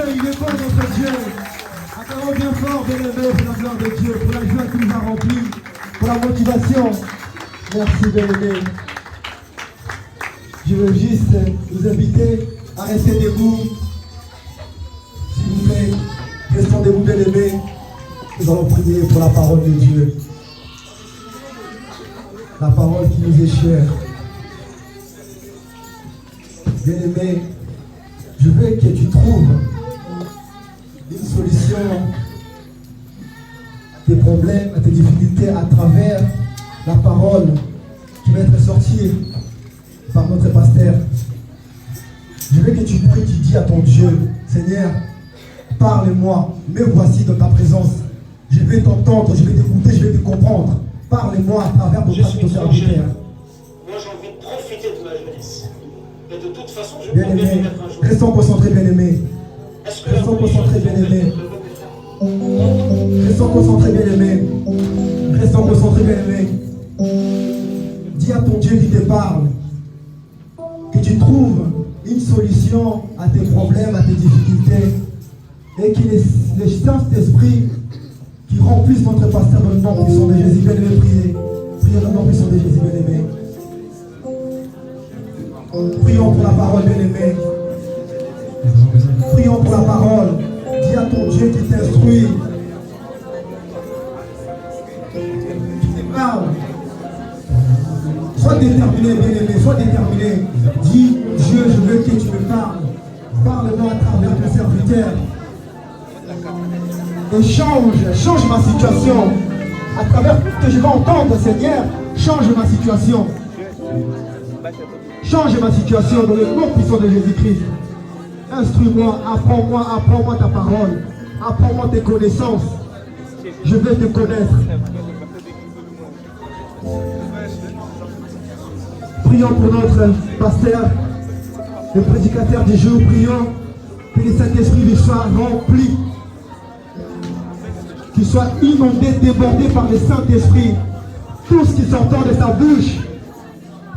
il est bon notre Dieu. Acclamons bien fort, bien aimé, pour la gloire de Dieu, pour la joie qui nous a remplis, pour la motivation. Merci, bien aimé. Je veux juste vous inviter à rester debout. S'il vous plaît, restons debout, bien aimé. Nous allons prier pour la parole de Dieu. La parole qui nous est chère. Bien aimé, je veux que tu trouves une solution à tes problèmes, à tes difficultés à travers la parole qui va être sortie par notre pasteur. Je veux que tu pries, tu dis à ton Dieu, Seigneur, parle-moi, me voici dans ta présence. Je vais t'entendre, je vais t'écouter, je vais te comprendre. Parle-moi à travers ton serviteur. Moi, j'ai envie de profiter de ma jeunesse. Et de toute façon, je bien aimé, restons concentrés, bien aimé. Restons concentrés, bien aimé. Restons concentrés, bien aimé. Restons concentrés, bien aimé. Dis à ton Dieu qui te parle que tu trouves une solution à tes problèmes, à tes difficultés, et que les Saint-Esprit qui remplissent notre pasteur dans le nom puissant de Jésus. Bien aimé, priez. Priez dans le nom puissant de Jésus, bien aimé. Prions pour la parole, bien aimé. Prions pour la parole. Dis à ton Dieu qui t'instruit, qui te parle. Sois déterminé, bien aimé, sois déterminé. Dis, Dieu, je veux que tu me parles. Parle-moi à travers ton serviteur. Et change ma situation. À travers tout ce que je vais entendre, Seigneur, change ma situation. Change ma situation dans le nom puissant de Jésus-Christ. Instruis-moi, apprends-moi ta parole. Apprends-moi tes connaissances. Je veux te connaître. Prions pour notre pasteur, le prédicateur du jour. Prions que le Saint-Esprit lui soit rempli, qu'il soit inondé, débordé par le Saint-Esprit. Tout ce qui s'entend de sa bouche,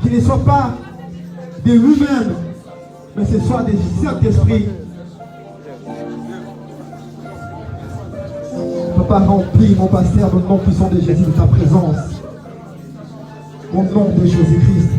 qu'il ne soit pas de lui-même, mais ce soit des Saint-Esprit. Papa, remplis mon pasteur dans le nom puissant de Jésus, de ta présence. Au nom de Jésus-Christ.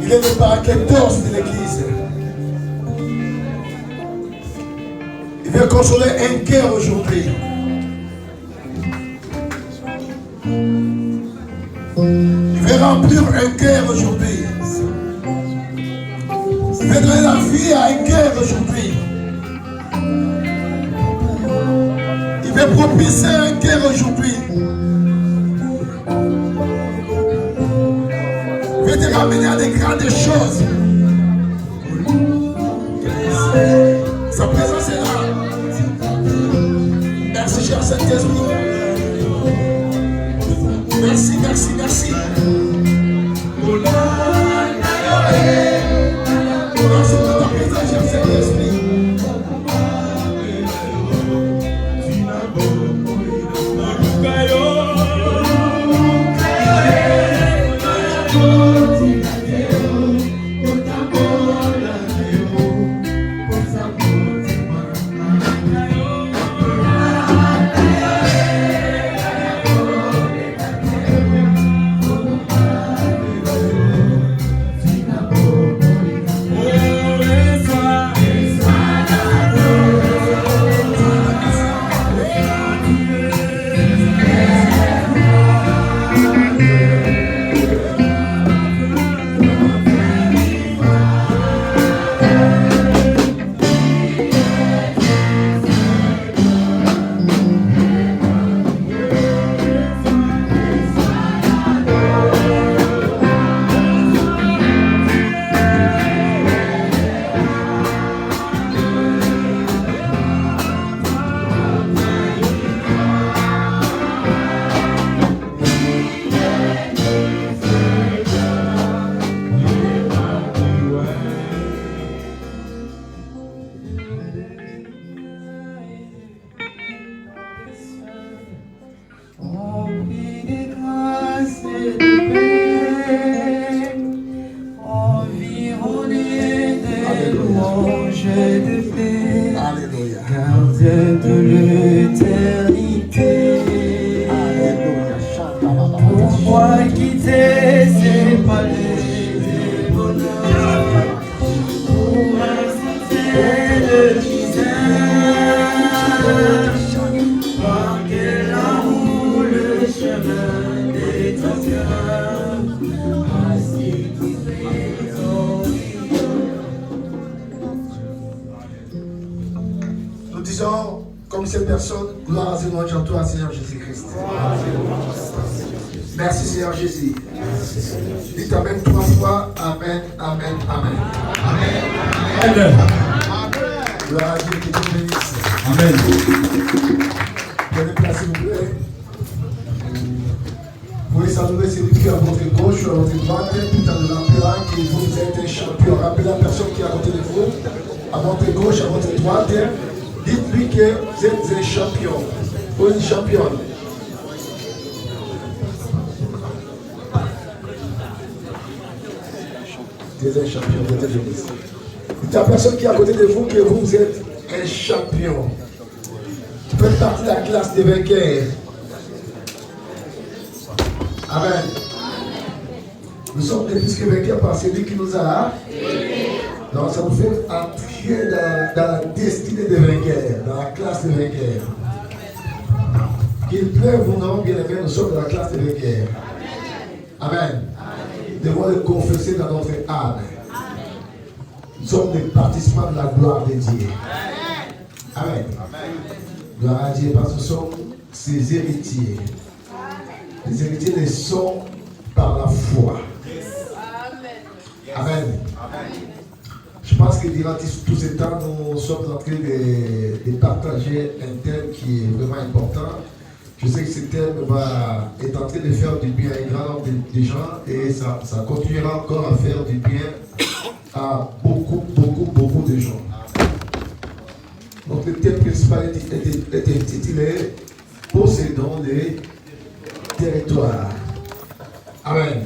Il est le paraquetos de l'église. Il veut consoler un cœur aujourd'hui. Il veut remplir un cœur aujourd'hui. Il veut donner la vie à un cœur aujourd'hui. Il veut propulser un cœur aujourd'hui. Il veut te ramener à des grandes choses. Sa présence est là. Merci, cher Saint-Esprit. Merci, merci, merci. Merci pour ta présence, cher Saint-Esprit. Comme cette personne, gloire à Seigneur, en toi, Seigneur Jésus-Christ. Merci Seigneur Jésus. Dites Amen 3 fois. Amen, Amen, Amen. Amen. Gloire à Dieu, qui te bénisse. Amen. Prenez place s'il vous plaît. Vous pouvez saluer celui qui est à votre gauche ou à votre droite. Putain de l'empereur qui vous êtes un champion. Rappelez la personne qui est à côté de vous, à votre gauche, à votre droite. Dites-lui que vous êtes un champion ou une championne. Vous êtes un champion, vous êtes un champion. Dites à la personne qui est à côté de vous que vous êtes un champion. Tu fais partie de la classe des vainqueurs. Amen. Nous sommes des plus que vainqueurs par celui qui nous a. Donc ça nous fait entrer dans la destinée des vainqueurs, dans la classe des vainqueurs. Qu'il pleuve ou non, bien aimé, nous sommes dans la classe des vainqueurs. Amen. Nous devons le confesser dans notre âme. Nous sommes des participants de la gloire de Dieu. Amen. Gloire à Dieu parce que nous sommes ses héritiers. Les héritiers les sont par la foi. Amen. Je pense que durant tous ces temps, nous sommes en train de partager un thème qui est vraiment important. Je sais que ce thème est en train de faire du bien à un grand nombre de gens et ça continuera encore à faire du bien à beaucoup de gens. Donc le thème principal est intitulé « Possédons les territoires ». Amen.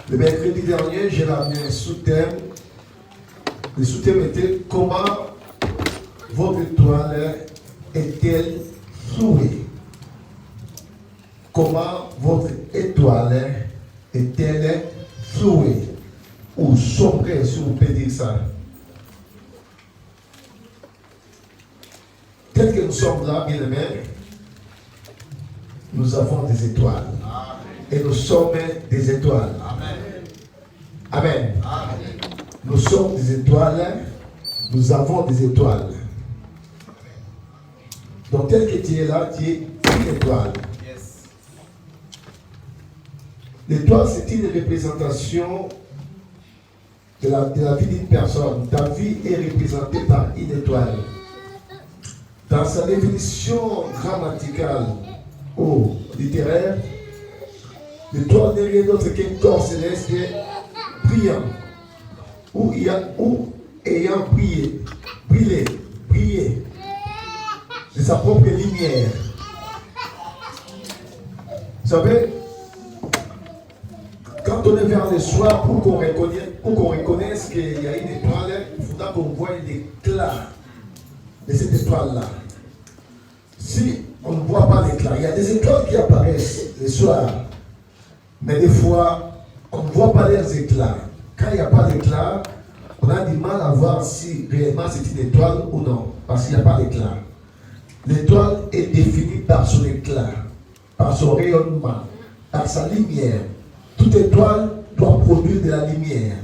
Le mercredi dernier, j'ai amené un sous-thème. Le sous-thème était « Comment votre étoile est-elle souillée ?» Comment votre étoile est-elle flouée ou sombrée, si vous pouvez dire ça? Tel que nous sommes là, bien aimés, nous avons des étoiles. Et nous sommes des étoiles. Amen. Nous sommes des étoiles. Nous avons des étoiles. Donc tel que tu es là, tu es une étoile. L'étoile, c'est une représentation de la vie d'une personne. Ta vie est représentée par une étoile. Dans sa définition grammaticale ou littéraire, l'étoile n'est rien d'autre qu'un corps céleste brillant, ou ayant brillé de sa propre lumière. Vous savez, quand on est vers le soir, pour qu'on reconnaisse qu'il y a une étoile, il faudra qu'on voit l'éclat de cette étoile-là. Si on ne voit pas l'éclat, il y a des étoiles qui apparaissent le soir, mais des fois, on ne voit pas leurs éclats. Quand il n'y a pas d'éclat, on a du mal à voir si réellement c'est une étoile ou non, parce qu'il n'y a pas d'éclat. L'étoile est définie par son éclat, par son rayonnement, par sa lumière. Toute étoile doit produire de la lumière.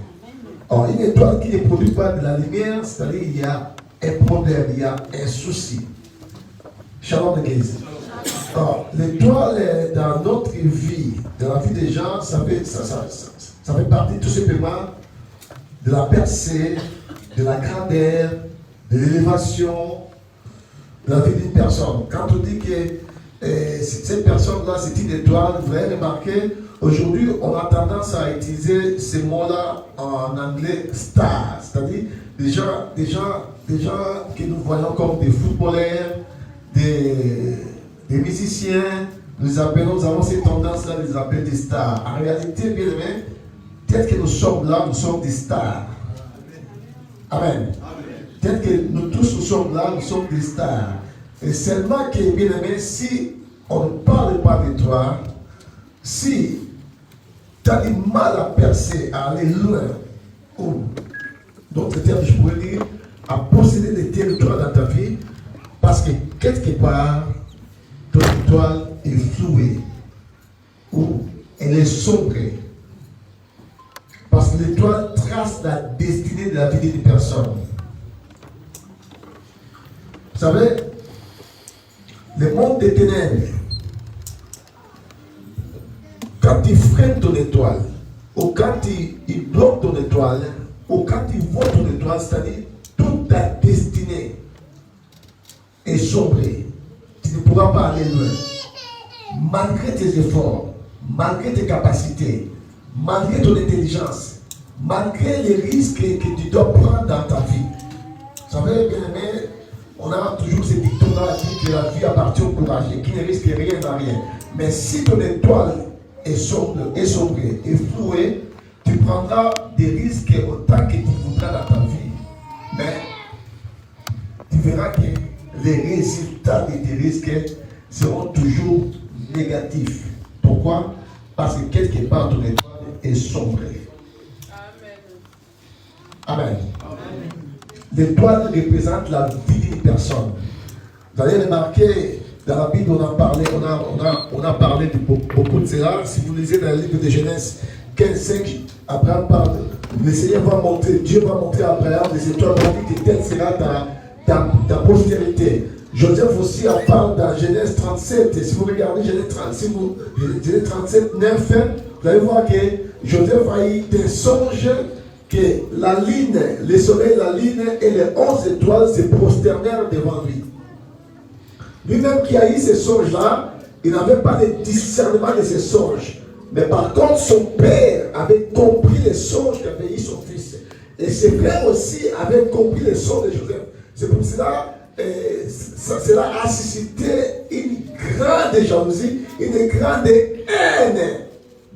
Or, une étoile qui ne produit pas de la lumière, c'est-à-dire qu'il y a un problème, il y a un souci. Shalom l'église. Or, l'étoile dans notre vie, dans la vie des gens, ça fait partie tout simplement de la percée, de la grandeur, de l'élévation de la vie d'une personne. Quand on dit que cette personne-là, c'est une étoile, vous avez remarqué, aujourd'hui, on a tendance à utiliser ces mots-là en anglais star, c'est-à-dire des gens que nous voyons comme des footballeurs, des musiciens, nous avons cette tendance-là de les appeler des stars. En réalité, bien aimé, tel que nous sommes là, nous sommes des stars. Amen. Tel que nous tous nous sommes là, nous sommes des stars. Et seulement que, bien aimé, si on ne parle pas de toi, si tu as du mal à percer, à aller loin, ou d'autres termes, je pourrais dire, à posséder des territoires dans ta vie, parce que quelque part, ton étoile est flouée, ou elle est sombrée. Parce que l'étoile trace la destinée de la vie d'une personne. Vous savez, le monde des ténèbres, quand il freine ton étoile, ou quand il bloque ton étoile, ou quand il voit ton étoile, c'est-à-dire toute ta destinée est sombrée. Tu ne pourras pas aller loin. Malgré tes efforts, malgré tes capacités, malgré ton intelligence, malgré les risques que tu dois prendre dans ta vie. Vous savez, bien aimé, on a toujours ces dictons-là qui disent que la vie appartient au courageux, qui ne risque rien à rien. Mais si ton étoile est sombrée, est flouée, tu prendras des risques autant que tu voudras dans ta vie. Mais tu verras que les résultats de tes risques seront toujours négatifs. Pourquoi? Parce que quelque part ton étoile est sombrée. Amen. Amen. L'étoile représente la vie d'une personne. Vous allez remarquer, dans la Bible, on a parlé de beaucoup de cela. Si vous lisez dans le livre de Genèse 15:5, Abraham parle. Le Seigneur va montrer, Dieu va montrer à Abraham les étoiles, va dire que telle sera ta postérité. Joseph aussi parle dans Genèse 37. Et si vous regardez Genèse 37, 9, vous allez voir que Joseph a eu des songes que la lune, le soleil, la lune et les 11 étoiles se prosternèrent devant lui. Lui-même qui a eu ces songes-là, il n'avait pas de discernement de ces songes. Mais par contre, son père avait compris les songes qu'avait eu son fils. Et ses frères aussi avaient compris les songes de Joseph. C'est pour cela cela a suscité une grande jalousie, une grande haine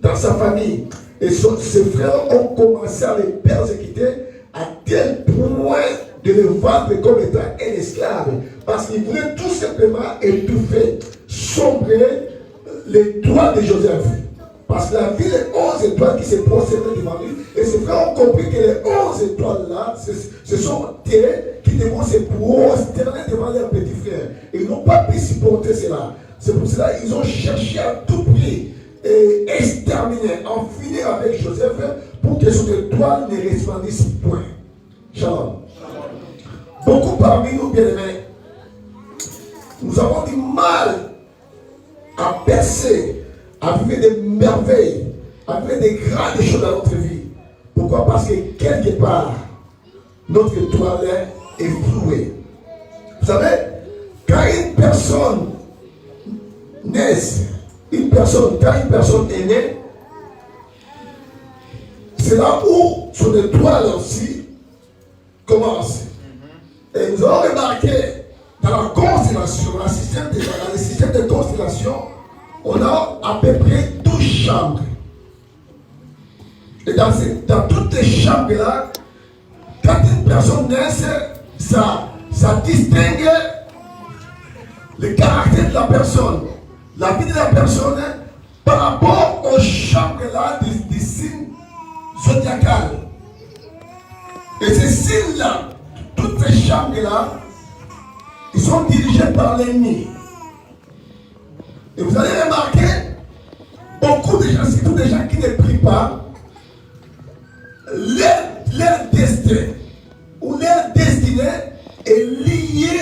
dans sa famille. Et ses frères ont commencé à les persécuter à tel point de le vendre comme étant un esclave. Parce qu'ils voulaient tout simplement étouffer, sombrer les doigts de Joseph. Parce qu'il a vu les 11 étoiles qui se prosternaient devant lui. Et ses frères ont compris que les 11 étoiles-là, ce sont eux qui devront se prosterner devant leurs petits frères. Et ils n'ont pas pu supporter cela. C'est pour cela qu'ils ont cherché à tout prix et exterminer, en finir avec Joseph pour que son étoile ne resplendisse point. Shalom. Beaucoup parmi nous, bien-aimés, nous avons du mal à percer, à vivre des merveilles, à vivre des grandes choses dans notre vie. Pourquoi? Parce que quelque part, notre étoile est flouée. Vous savez, quand une personne naît, quand une personne est née, c'est là où son étoile aussi commence. Et nous avons remarqué dans la constellation, dans le système de constellation, on a à peu près 12 chambres. Et dans toutes les chambres-là, quand une personne naît, ça distingue le caractère de la personne, la vie de la personne par rapport aux chambres-là des signes zodiacales. Et ces signes-là, toutes ces chambres-là, ils sont dirigés par l'ennemi. Et vous allez remarquer, beaucoup de gens, surtout des gens qui ne prient pas, leur destin ou leur destinée est liée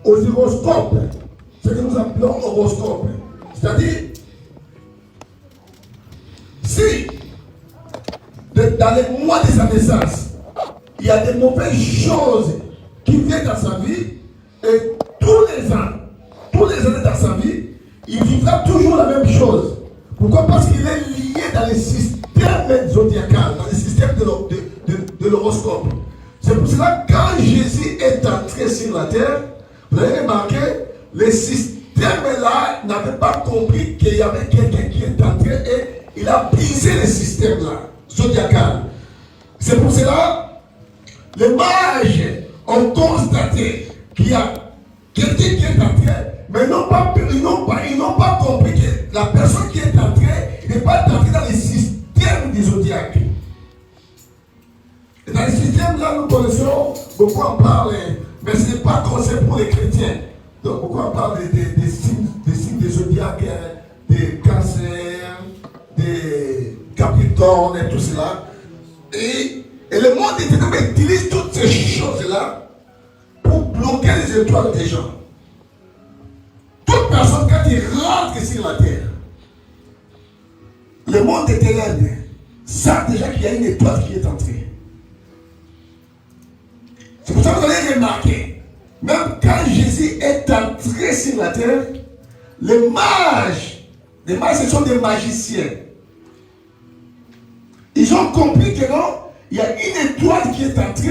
aux horoscopes. Ce que nous appelons horoscopes. C'est-à-dire, si dans les mois de sa naissance, il y a des mauvaises choses qui viennent dans sa vie, et tous les années dans sa vie, il vivra toujours la même chose. Pourquoi? Parce qu'il est lié dans le système zodiacal, dans le système de l'horoscope. C'est pour cela que quand Jésus est entré sur la terre, vous avez remarqué, le système-là n'avait pas compris qu'il y avait quelqu'un qui est entré et il a brisé le système-là, zodiacal. C'est pour cela que les mages ont constaté qu'il y a quelqu'un qui est entré, mais ils n'ont pas compris que la personne qui est entrée n'est pas entrée dans le système du zodiaque. Et dans le système-là, nous connaissons, beaucoup en parlent, mais ce n'est pas conseil pour les chrétiens. Donc, beaucoup en parlent des signes des zodiaques, des cancers, des capricornes et tout cela. Et le monde utilise toutes ces choses-là pour bloquer les étoiles des gens. Toute personne, quand il rentre sur la terre, le monde éternel sait déjà qu'il y a une étoile qui est entrée. C'est pour ça que vous allez remarquer, même quand Jésus est entré sur la terre, les mages ce sont des magiciens. Ils ont compris que non, il y a une étoile qui est entrée,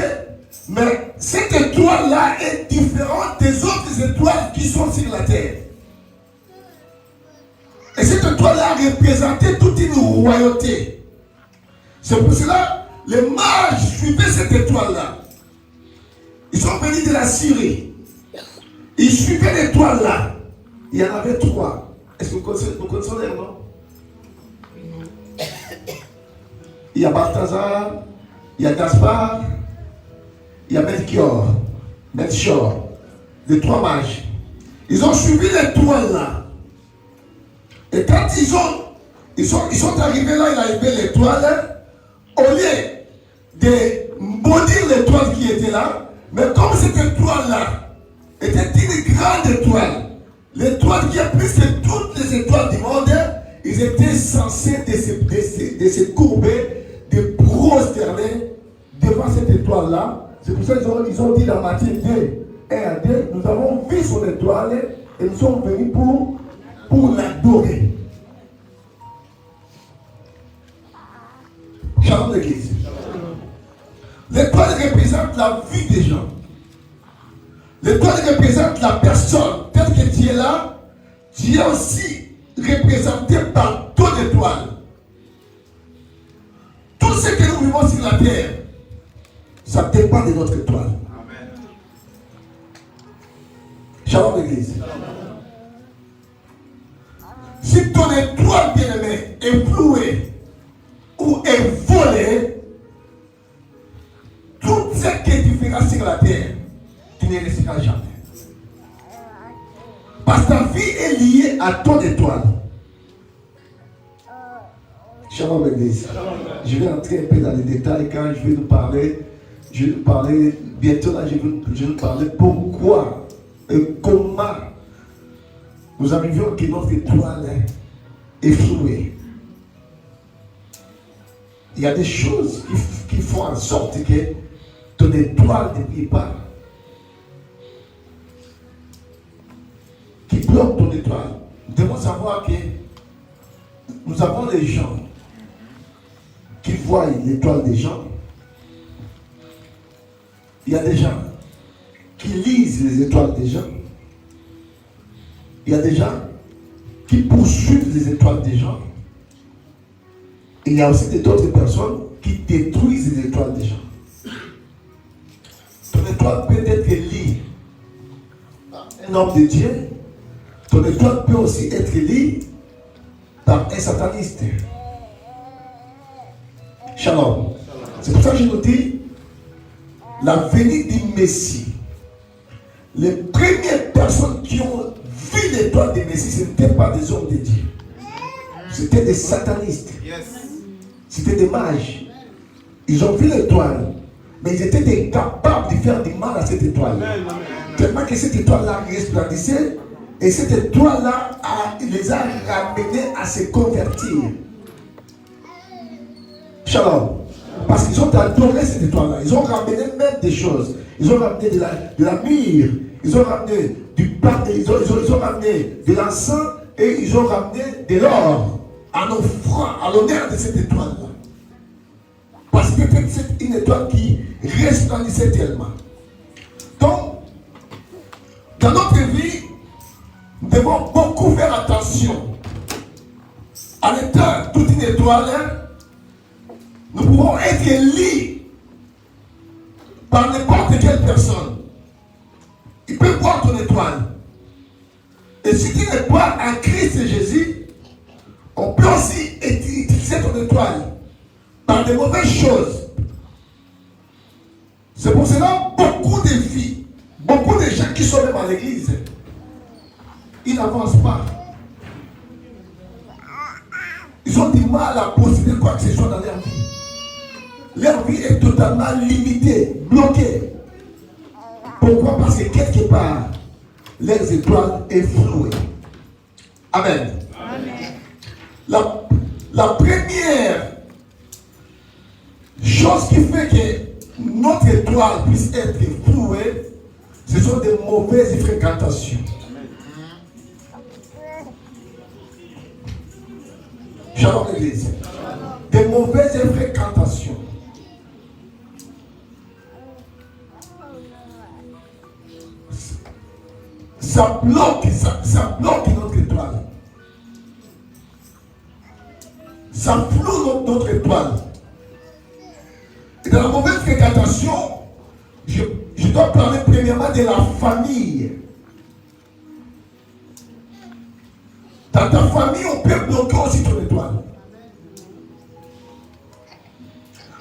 mais cette étoile-là est différente des autres étoiles qui sont sur la terre. Et cette étoile-là représentait toute une royauté. C'est pour cela que les mages suivaient cette étoile-là. Ils sont venus de la Syrie. Ils suivaient l'étoile-là. Il y en avait 3. Est-ce que vous connaissez les noms? Il y a Balthazar, il y a Gaspard, il y a Melchior. Les 3 mages. Ils ont suivi l'étoile-là. Et quand ils sont arrivés là, il a arrivé l'étoile, au lieu de maudire l'étoile qui était là, mais comme cette étoile-là était une grande étoile, l'étoile qui a plus que toutes les étoiles du monde, ils étaient censés de se courber, de prosterner devant cette étoile-là. C'est pour ça qu'ils ont dit dans Matthieu 2, 1 à 2, nous avons vu son étoile et nous sommes venus pour l'adorer. Shalom l'église. L'étoile représente la vie des gens. L'étoile représente la personne. Tel que tu es là, tu es aussi représenté par ton étoile. Tout ce que nous vivons sur la terre, ça dépend de notre étoile. Amen. Shalom l'église. Si ton étoile bien-aimée est flouée ou est volée, tout ce que tu feras sur la terre, tu ne resteras jamais. Parce que ta vie est liée à ton étoile. Shalom Église. Je vais entrer un peu dans les détails quand je vais nous parler. Je vais nous parler, bientôt là, je vais nous parler pourquoi et comment nous arrivons que notre étoile est flouée. Il y a des choses qui font en sorte que ton étoile ne brille pas. Qui bloquent ton étoile. Nous devons savoir que nous avons des gens qui voient l'étoile des gens. Il y a des gens qui lisent les étoiles des gens. Il y a des gens qui poursuivent les étoiles des gens. Et il y a aussi d'autres personnes qui détruisent les étoiles des gens. Ton étoile peut être liée par un homme de Dieu. Ton étoile peut aussi être liée par un sataniste. Shalom. C'est pour ça que je nous dis, la venue du Messie, les premières personnes qui ont vu l'étoile du Messie, ce n'étaient pas des hommes de Dieu. C'était des satanistes. C'était des mages. Ils ont vu l'étoile, mais ils étaient incapables de faire du mal à cette étoile. Tellement que cette étoile-là resplendissait, et cette étoile-là les a ramenés à se convertir. Shalom. Parce qu'ils ont adoré cette étoile-là. Ils ont ramené même des choses. Ils ont ramené de la myrrhe. Ils ont ramené du pain. Ils ont ramené de l'encens. Et ils ont ramené de l'or en offrant à l'honneur de cette étoile-là. Parce que c'est une étoile qui resplendissait tellement. Donc, dans notre vie, nous devons beaucoup faire attention. En étant toute une étoile, nous pouvons être liés par n'importe quelle personne. Il peut voir ton étoile. Et si tu n'es pas en Christ Jésus, on peut aussi utiliser ton étoile par de mauvaises choses. C'est pour cela beaucoup de filles, beaucoup de gens qui sont même à l'église, ils n'avancent pas. Ils ont du mal à posséder quoi que ce soit dans leur vie. Leur vie est totalement limitée, bloquée. Pourquoi? Parce que quelque part, leurs étoiles sont flouées. Amen. Amen. La première chose qui fait que notre étoile puisse être flouée, ce sont des mauvaises fréquentations. Shalom l'église. Des mauvaises fréquentations. Ça bloque notre étoile. Ça floue notre étoile. Et dans la mauvaise fréquentation, je dois parler premièrement de la famille. Dans ta famille, on peut bloquer aussi ton étoile.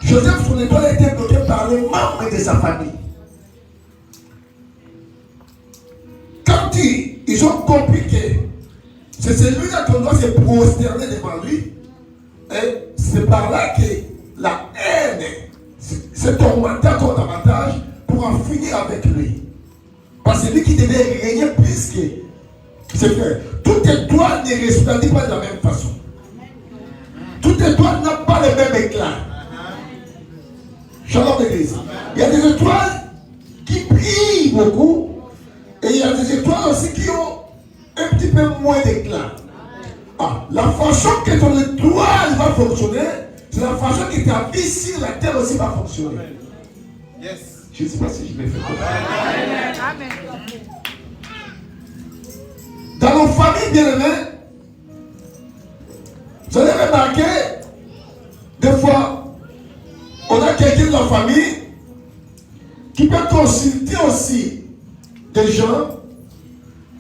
Joseph, son étoile a été bloquée par les membres de sa famille. Quand ils ont compris que c'est celui-là qu'on doit se prosterner devant lui, et c'est par là que la haine s'est augmentée encore davantage pour en finir avec lui. Parce que c'est lui qui devait régner plus que ses frères. Toute étoile ne resplendit pas de la même façon. Toute étoile n'a pas le même éclat. Shalom l'église. Il y a des étoiles qui brillent beaucoup. Et il y a des étoiles aussi qui ont un petit peu moins d'éclat. La façon que ton étoile va fonctionner, c'est la façon que ta vie sur la terre aussi va fonctionner. Yes. Je ne sais pas si je vais faire ça. Amen. Dans nos familles bien-aimées, vous allez remarquer, des fois, on a quelqu'un de la famille qui peut consulter aussi des gens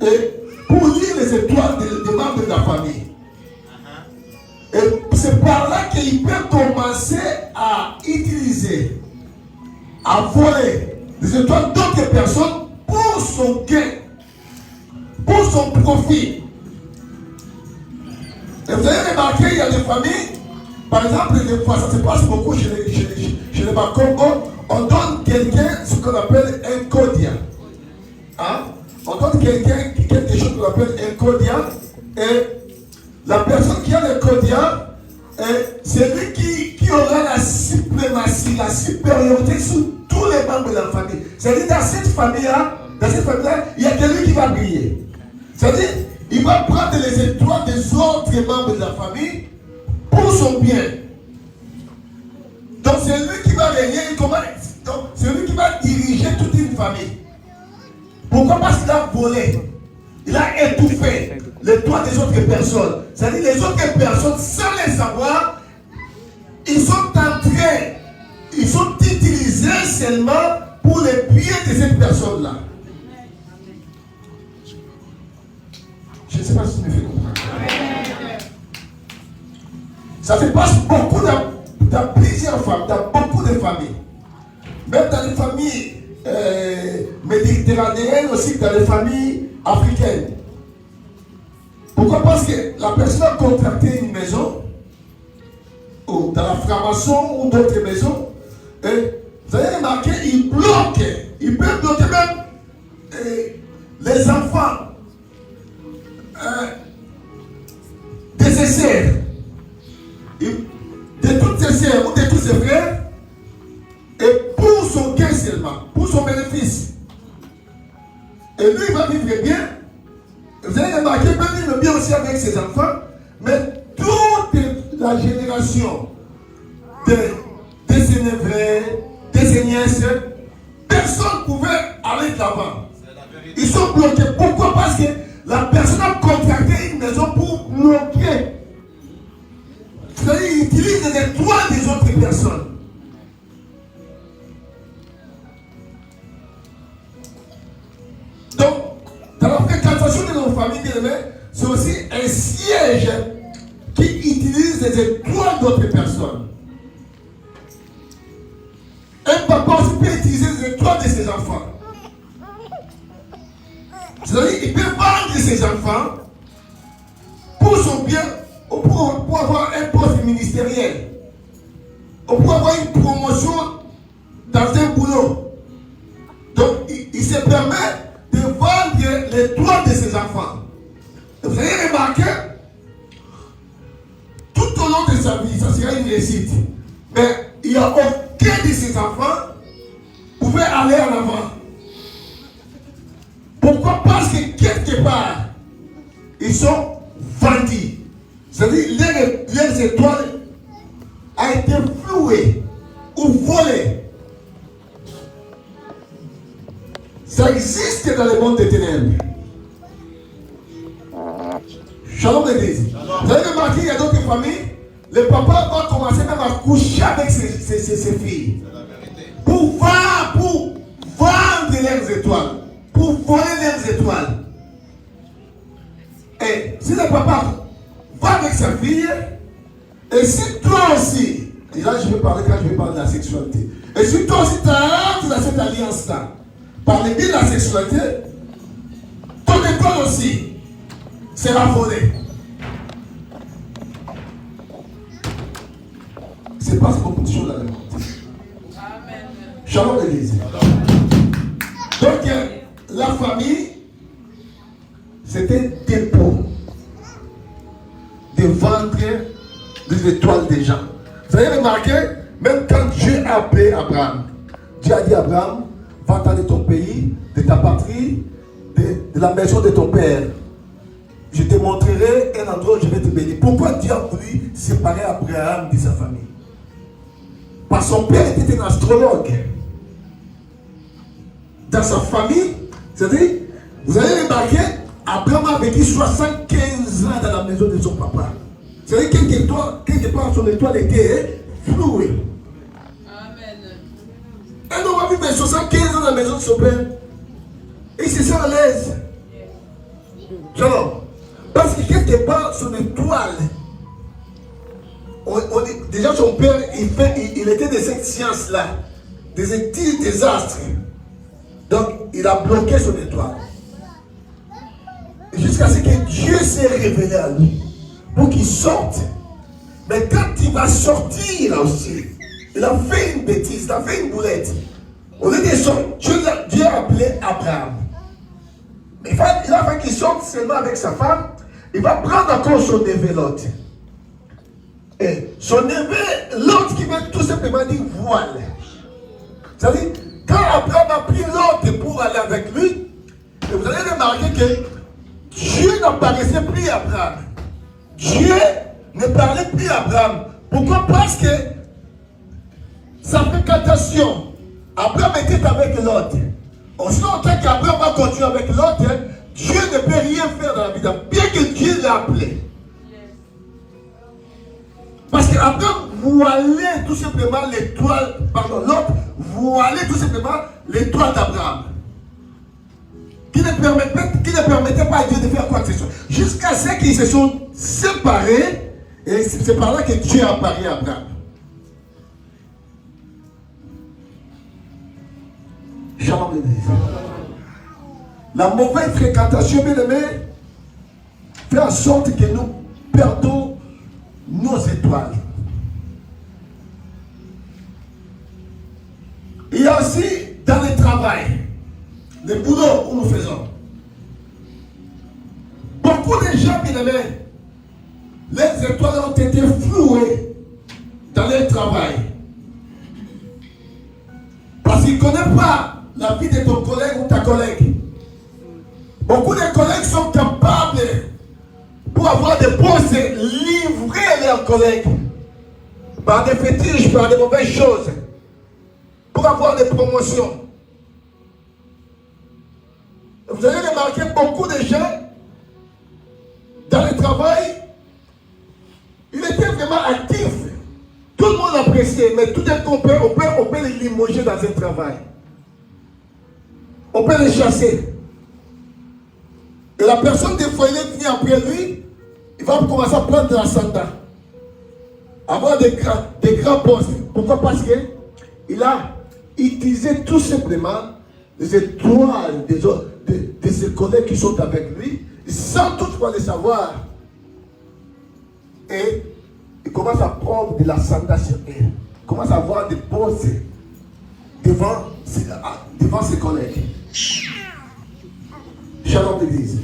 et pour lire les étoiles des membres de la famille. qu'il peut commencer à utiliser, à voler des étoiles d'autres personnes pour son gain, pour son profit. Et vous avez remarqué, il y a des familles, par exemple, des fois, ça se passe beaucoup chez les Bakongo, on donne quelqu'un ce qu'on appelle un kodia. Hein? On donne quelqu'un quelque chose qu'on appelle un kodia, et la personne qui a le kodia, c'est lui qui aura la suprématie, la supériorité sur tous les membres de la famille. C'est-à-dire, dans cette famille-là, il y a quelqu'un qui va briller. C'est-à-dire, il va prendre les étoiles des autres membres de la famille pour son bien. Donc, c'est lui qui va régner, donc c'est lui qui va diriger toute une famille. Pourquoi? Parce qu'il a volé. Il a étouffé les droits des autres personnes. C'est-à-dire, les autres personnes, sans les savoir, ils sont utilisés seulement pour le bien de cette personne-là. Je ne sais pas si tu me fais comprendre. Ça se passe beaucoup dans plusieurs familles, dans beaucoup de familles. Même dans les familles méditerranéennes, aussi dans les familles africaines. Pourquoi? Parce que la personne a contracté une maison, ou dans la franc-maçon ou d'autres maisons, et vous avez remarqué, il bloque, il peut bloquer même les enfants de ses sœurs, de toutes ses sœurs ou de tous ses frères, et pour son gain seulement, pour son bénéfice. Et lui, il va vivre bien. Vous avez remarqué, même il vit bien aussi avec ses enfants, mais toute la génération de ses neveux, de ses nièces, personne ne pouvait aller de l'avant. Ils sont bloqués. Pourquoi? Parce que la personne a contracté une maison pour bloquer. C'est-à-dire, il utilise les droits des autres personnes. Donc, dans la fréquentation de nos familles, c'est aussi un siège qui utilise les étoiles d'autres personnes. Un papa aussi peut utiliser les étoiles de ses enfants. C'est-à-dire qu'il peut vendre ses enfants pour son bien, ou pour avoir un poste ministériel, ou pour avoir une promotion dans un boulot. Donc, il se permet de vendre les droits de ses enfants. Et vous avez remarqué, tout au long de sa vie, ça sera une réussite. Mais il n'y a aucun de ses enfants qui pouvait aller en avant. Pourquoi? Parce que quelque part, ils sont vendus. C'est-à-dire, leurs étoiles a été flouées ou volées. Ça existe dans le monde des ténèbres. Shalom l'église. Vous avez remarqué, il y a d'autres familles, le papa va commencer même à coucher avec ses filles. Pour vendre leurs étoiles. Pour voler leurs étoiles. Et si le papa va avec sa fille, et si toi aussi, et là je vais parler de la sexualité, et si toi aussi tu entres dans cette alliance-là, par le biais de la sexualité, ton étoile aussi sera volée. C'est pas beaucoup de choses dans le monde. Shalom l'église. Donc, la famille, c'est un dépôt de vendre des étoiles des gens. Vous avez remarqué, même quand Dieu a appelé Abraham, Dieu a dit à Abraham, va-t'en de ton pays, de ta patrie, de la maison de ton père. Je te montrerai un endroit où je vais te bénir. Pourquoi Dieu a voulu séparer Abraham de sa famille? Parce que son père était un astrologue. Dans sa famille, c'est-à-dire, vous avez remarqué, Abraham a vécu 75 ans dans la maison de son papa. C'est-à-dire, quelque part, son étoile était flouée. Un homme a vécu 75 ans dans la maison de son père. Et il se sent à l'aise. Genre, parce que quelque part, son étoile déjà son père, il était de cette science-là, des études des astres. Donc, il a bloqué son étoile. Jusqu'à ce que Dieu s'est révélé à lui pour qu'il sorte. Mais quand il va sortir là aussi, il a fait une bêtise, il a fait une boulette. Au lieu de sortir, Dieu a appelé Abraham. Il a fait qu'il sorte seulement avec sa femme. Il va prendre encore son neveu Lot. Et son neveu Lot qui veut tout simplement dire voile. C'est-à-dire, quand Abraham a pris Lot pour aller avec lui, vous allez remarquer que Dieu n'apparaissait plus à Abraham. Dieu ne parlait plus à Abraham. Pourquoi? Parce que sa fréquentation, Abraham était avec Lot. Aussi longtemps qu'Abraham va continuer avec Lot, Dieu ne peut rien faire dans la vie d'Abraham, bien que Dieu l'a appelé. Parce qu'Abraham voilait tout simplement l'étoile, Lot voilait tout simplement l'étoile d'Abraham. Qui ne permettait pas à Dieu de faire quoi que ce soit. Jusqu'à ce qu'ils se sont séparés, et c'est par là que Dieu a apparu à Abraham. Shalom l'église. La mauvaise fréquentation, bien aimé, fait en sorte que nous perdons nos étoiles. Il y a aussi dans le travail, le boulot où nous faisons. Beaucoup de gens, bien aimés, les étoiles ont été flouées dans leur travail. Parce qu'ils ne connaissent pas la vie de ton collègue ou ta collègue. Beaucoup de collègues sont capables, pour avoir des postes, livrer leurs collègues par des fétiches, par des mauvaises choses, pour avoir des promotions. Vous allez remarquer beaucoup de gens dans le travail, il était vraiment actif. Tout le monde l'appréciait, mais tout d'un coup, on peut les limoger dans un travail. On peut les chasser. Et la personne des foyers qui vient après lui, il va commencer à prendre de l'ascendant. Avoir des grands postes. Pourquoi? Parce qu'il a utilisé tout simplement les étoiles de ses collègues qui sont avec lui, sans toutefois le savoir. Et il commence à prendre de l'ascendant sur eux. Il commence à avoir des postes devant ses collègues. Shalom l'église.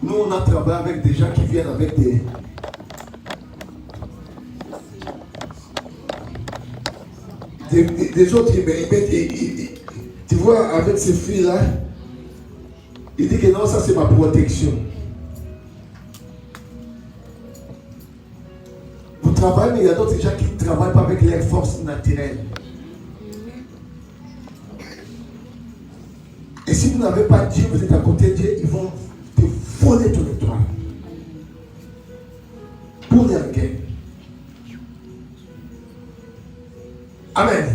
Nous, on a travaillé avec des gens qui viennent avec des autres. Tu vois, avec ces filles-là, il dit que non, ça c'est ma protection. Vous travaillez, mais il y a d'autres gens qui ne travaillent pas avec leurs forces naturelles. Et si vous n'avez pas Dieu, vous êtes à côté de Dieu, ils vont te voler ton étoile. Pour les guerre. Amen.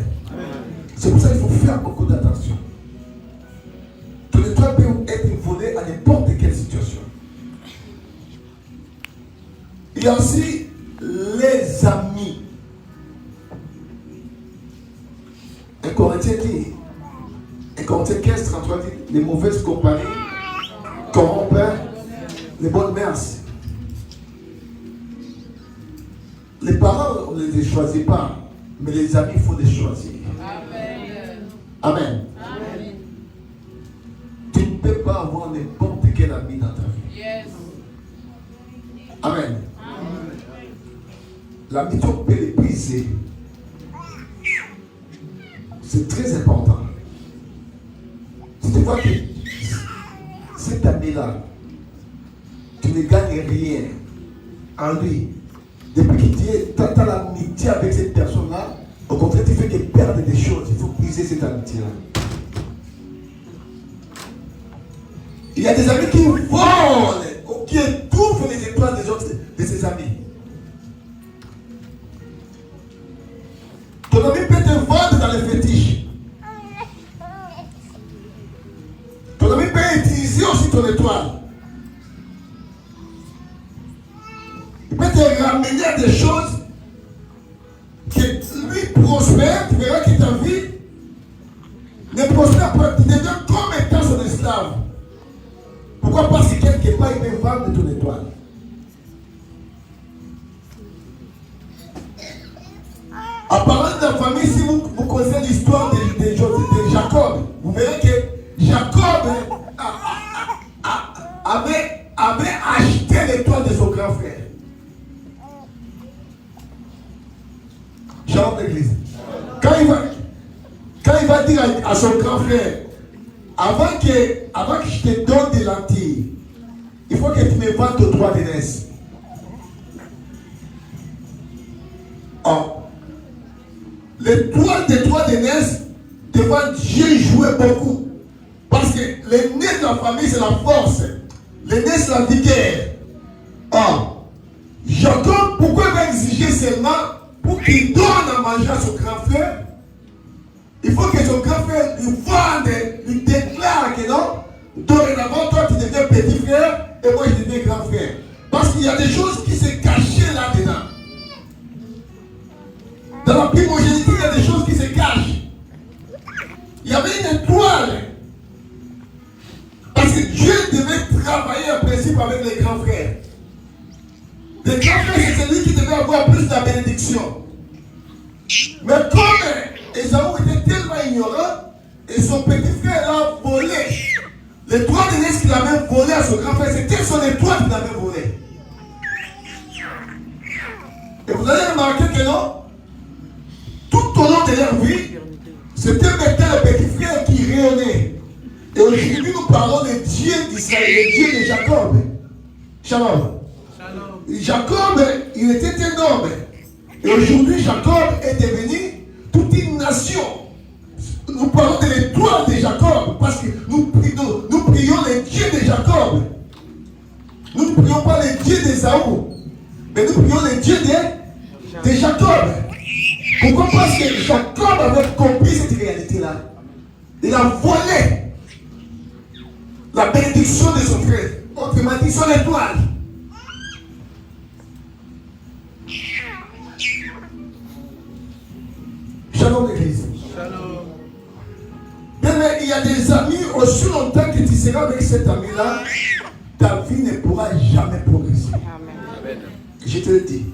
C'est pour ça qu'il faut faire beaucoup d'attention. Ton étoile peut être volée à n'importe quelle situation. Il y a aussi les amis. Un Corinthien dit, et Corinthiens 15, 33 dit, les mauvaises compagnies corrompent les bonnes mœurs. Les parents, on ne les choisit pas, mais les amis, il faut les choisir. Amen. Amen. Amen. Tu ne peux pas avoir n'importe quel ami dans ta vie. Yes. Amen. Amen. L'amitié, on peut les briser. C'est très important. Si tu vois que cet ami-là, tu ne gagnes rien en lui, depuis que tu as l'amitié avec cette personne-là, au contraire, tu fais que perdre des choses. Il faut briser cette amitié-là. Il y a des amis qui volent, qui étouffent les étoiles des autres, de ses amis. Ton ami peut te vendre dans les fétiches. Ton ami peut utiliser aussi ton étoile. amener à des choses que lui prospère, tu verras que ta vie ne prospère pas, tu deviens comme étant son esclave. Pourquoi? Parce que quelque part il peut vendre ton étoile. En parlant de la famille, si vous connaissez l'histoire de Jacob, vous verrez que Jacob avait acheté l'étoile de son grand frère. Shalom l'église. Quand il va dire à son grand frère, avant que je te donne des lentilles, il faut que tu me vendes aux 3 d'aînesse. Oh. L'étoile des 3 d'aînesse devant Dieu jouait beaucoup. Parce que l'aîné de la famille, c'est la force. L'aîné, c'est la vigueur. Oh. Jacob, pourquoi il va exiger seulement pour qu'il donne à manger à son grand frère? Il faut que son grand frère lui vende, lui déclare que non, dorénavant, toi tu deviens petit frère et moi je deviens grand frère. Parce qu'il y a des choses qui se cachaient là-dedans. Dans la primogéniture, il y a des choses qui se cachent. Il y avait une étoile. Parce que Dieu devait travailler en principe avec les grands frères. Les grands frères, c'est celui qui devait avoir plus de la bénédiction. Mais comme Esaü était tellement ignorant, et son petit frère l'a volé. Les 3 d'aînesse qu'il avait volé à son grand frère, c'était son étoile qu'il avait volé. Et vous allez remarquer que non, tout au long de leur vie, c'était maintenant le petit frère qui rayonnait. Et aujourd'hui, nous parlons de Dieu d'Israël, le Dieu de Jacob. Shalom. Jacob, il était un homme. Et aujourd'hui, Jacob est devenu toute une nation. Nous parlons de l'étoile de Jacob parce que nous prions le Dieu de Jacob. Nous ne prions pas le Dieu d'Ésaü, mais nous prions le Dieu de Jacob. Pourquoi? Parce que Jacob avait compris cette réalité-là. Il a volé la bénédiction de son frère. Autrement dit, son étoile. Shalom l'église. Shalom. Mais il y a des amis, aussi longtemps que tu seras avec cet ami-là, ta vie ne pourra jamais progresser. Amen. Je te le dis.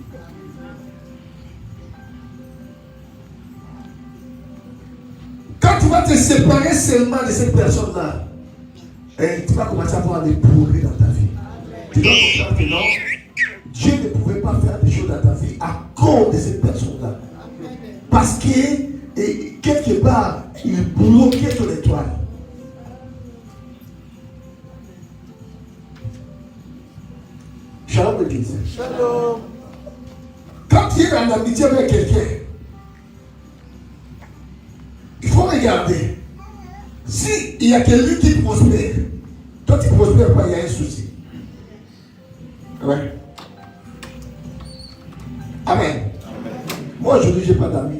Quand tu vas te séparer seulement de cette personne-là, tu vas commencer à voir des progrès dans ta vie. Tu dois comprendre que non, Dieu ne pouvait pas faire des choses dans ta vie à cause de cette personne-là. Parce que, quelque part, il bloquait ton étoile. Shalom l'église. Shalom. Quand tu es en amitié avec quelqu'un, il faut regarder. Si il y a quelqu'un qui prospère, toi tu ne prospères pas, il y a un souci. Ouais. Amen. Moi aujourd'hui, je n'ai pas d'amis.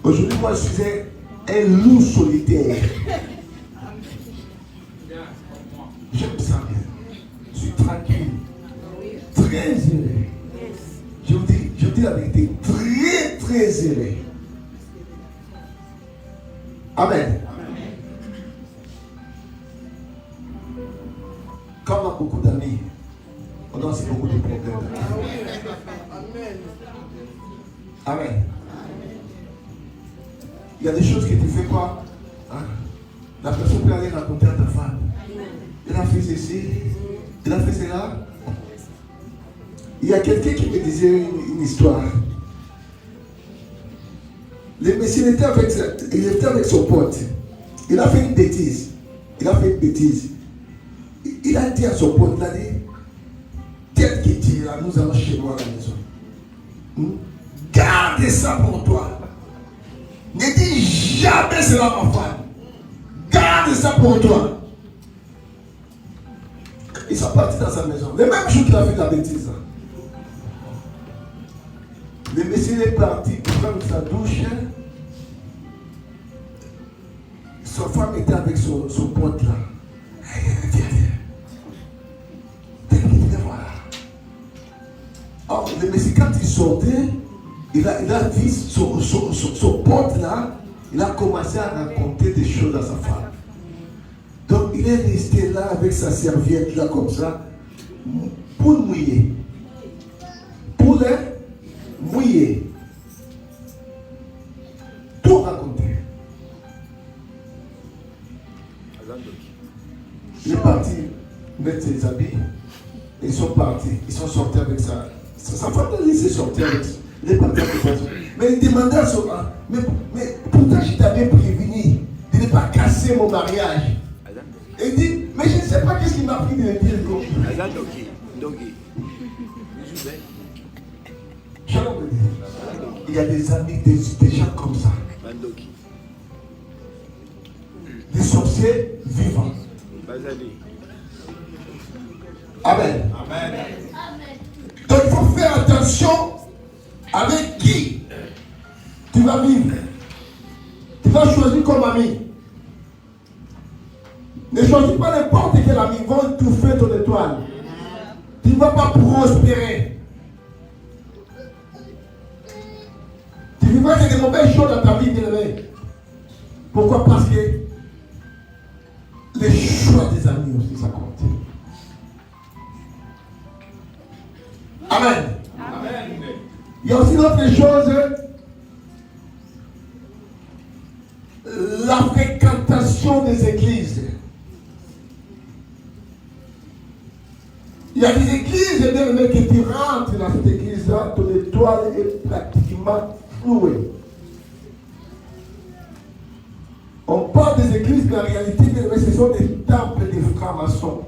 Aujourd'hui, moi je suis un loup solitaire. J'aime ça bien. Je suis tranquille. Très heureux. Je vous dis la vérité. Très, très heureux. Amen. Quand on a beaucoup d'amis, on a aussi beaucoup de problèmes. Amen. Il y a des choses que tu ne fais pas. Hein? La personne peut aller raconter à ta femme. Elle a fait ceci, elle a fait cela. Il y a quelqu'un qui me disait une histoire. Le monsieur était avec son pote. Il a fait une bêtise. Il a dit à son pote, il a dit, tel que tu es là, nous allons chez moi à la maison. Garde ça pour toi. Ne dis jamais cela à ma femme. Garde ça pour toi. Ils sont partis dans sa maison. Le même jour qu'il a fait la bêtise. Le monsieur est parti prendre sa douche. Sa femme était avec son pote là. Viens. Voilà. Alors, le Messie, quand il sortait, il a vu son pote là, il a commencé à raconter des choses à sa femme. Donc, il est resté là avec sa serviette là, comme ça, pour le mouiller. Pour le mouiller. Tout raconter. Il est parti mettre ses habits. Ils sont partis. Ils sont sortis avec sa femme. Il s'est sorti avec ça. Il est parti avec sa femme. Mais il demandait à son mari, mais pourtant je t'avais prévenu de ne pas casser mon mariage. Et il dit, mais je ne sais pas qu'est-ce qu'il m'a pris de le dire. Il y a des amis, des gens comme ça. Des sorciers vivants. Amen. Donc il faut faire attention avec qui tu vas vivre. Tu vas choisir comme ami. Ne choisis pas n'importe quel ami. Ils vont étouffer ton étoile. Tu ne vas pas prospérer. Tu vivras des mauvaises choses dans ta vie, bien-aimé. Pourquoi? Parce que les choix des amis aussi, ça compte. Amen. Amen. Il y a aussi une autre chose, la fréquentation des églises. Il y a des églises, bien aimé, que tu rentres dans cette église-là, ton étoile est pratiquement flouée. On parle des églises, mais en réalité, bien aimé, ce sont des temples des francs-maçons.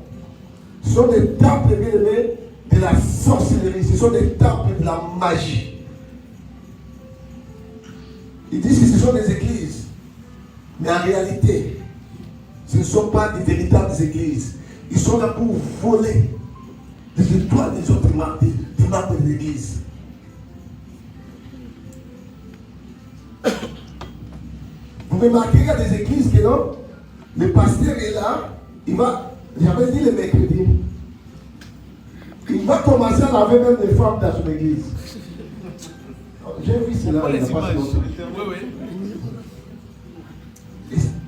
Ce sont des temples, bien aimé, de la sorcellerie. Ce sont des temples de la magie. Ils disent que ce sont des églises. Mais en réalité, ce ne sont pas des véritables églises. Ils sont là pour voler les étoiles des autres membres de l'église. Vous remarquez qu'il y a des églises que non, le pasteur est là, il va, j'avais dit le mercredi, il va commencer à laver même les femmes dans son église. J'ai vu cela il n'y a pas si longtemps.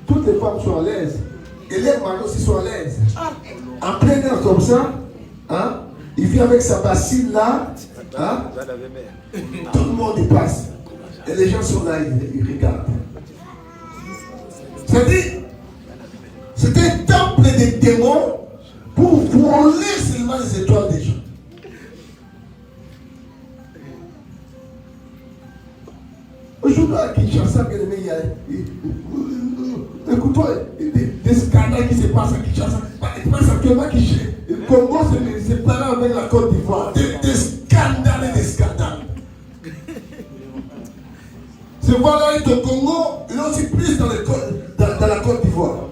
Toutes les femmes sont à l'aise. Et les maris aussi sont à l'aise. En plein air comme ça, hein, il vient avec sa bassine là. Hein, tout le monde y passe. Et les gens sont là, ils regardent. C'est-à-dire, c'est un temple des démons pour voler seulement les étoiles des gens. Aujourd'hui à Kinshasa, bien aimé, il y a écoute-toi, des scandales qui se passent à Kinshasa. Il passe actuellement que le Congo se parle avec la Côte d'Ivoire. Des scandales et des scandales. Ce voilà est au Congo, il est aussi plus dans la Côte d'Ivoire.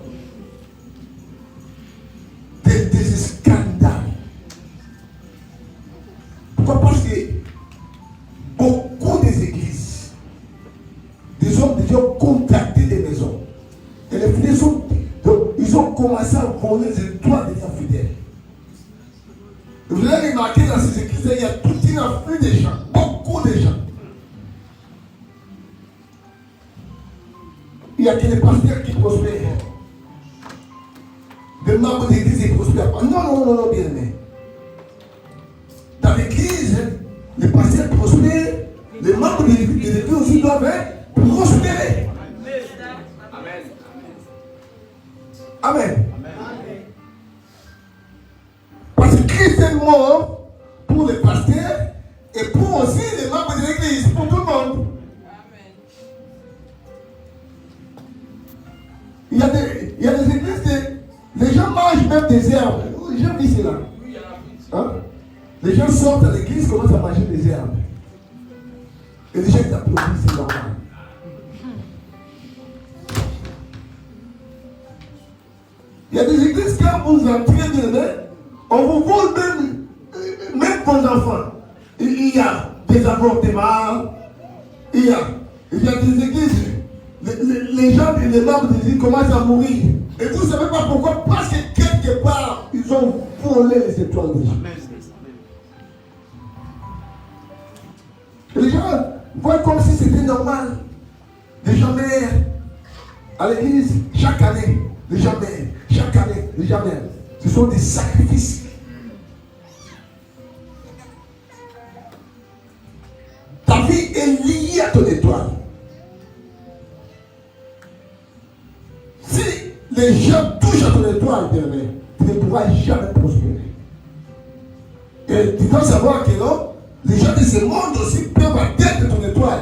Des scandales. Pourquoi? Parce que beaucoup des églises, des hommes ont contacté des maisons. Et les fidèles ils ont commencé à voler les étoiles des infidèles. Vous avez remarqué dans ces églises, il y a toute une afflux de gens, beaucoup de gens. Il n'y a que les pasteurs qui prospèrent. Les membres de l'église ne prospèrent pas. Non, bien aimé. Dans l'église, les pasteurs prospèrent, les membres de l'église aussi doivent prospérer. Amen. Parce que Christ est mort pour les pasteurs et pour aussi les membres de l'église, pour tout le monde. Il y a des églises que les gens mangent même des herbes. J'ai vu cela. Hein? Les gens sortent à l'église, commencent à manger des herbes. Et les gens applaudissent, c'est normal. Il y a des églises, quand vous entrez dedans, on vous vole même vos enfants. Il y a des avortements, il y a des églises, les gens, les membres des églises commencent à mourir. Et vous ne savez pas pourquoi? Parce que quelque part, ils ont volé les étoiles des gens. gens voient comme si c'était normal. Les gens meurent à l'église chaque année. Les gens meurent chaque année. Les gens meurent. Ce sont des sacrifices. Ta vie est liée à ton étoile. Si les gens touchent à ton étoile, bien-aimé, tu ne pourras jamais prospérer. Et tu dois savoir que non, les gens de ce monde aussi peuvent atteindre ton étoile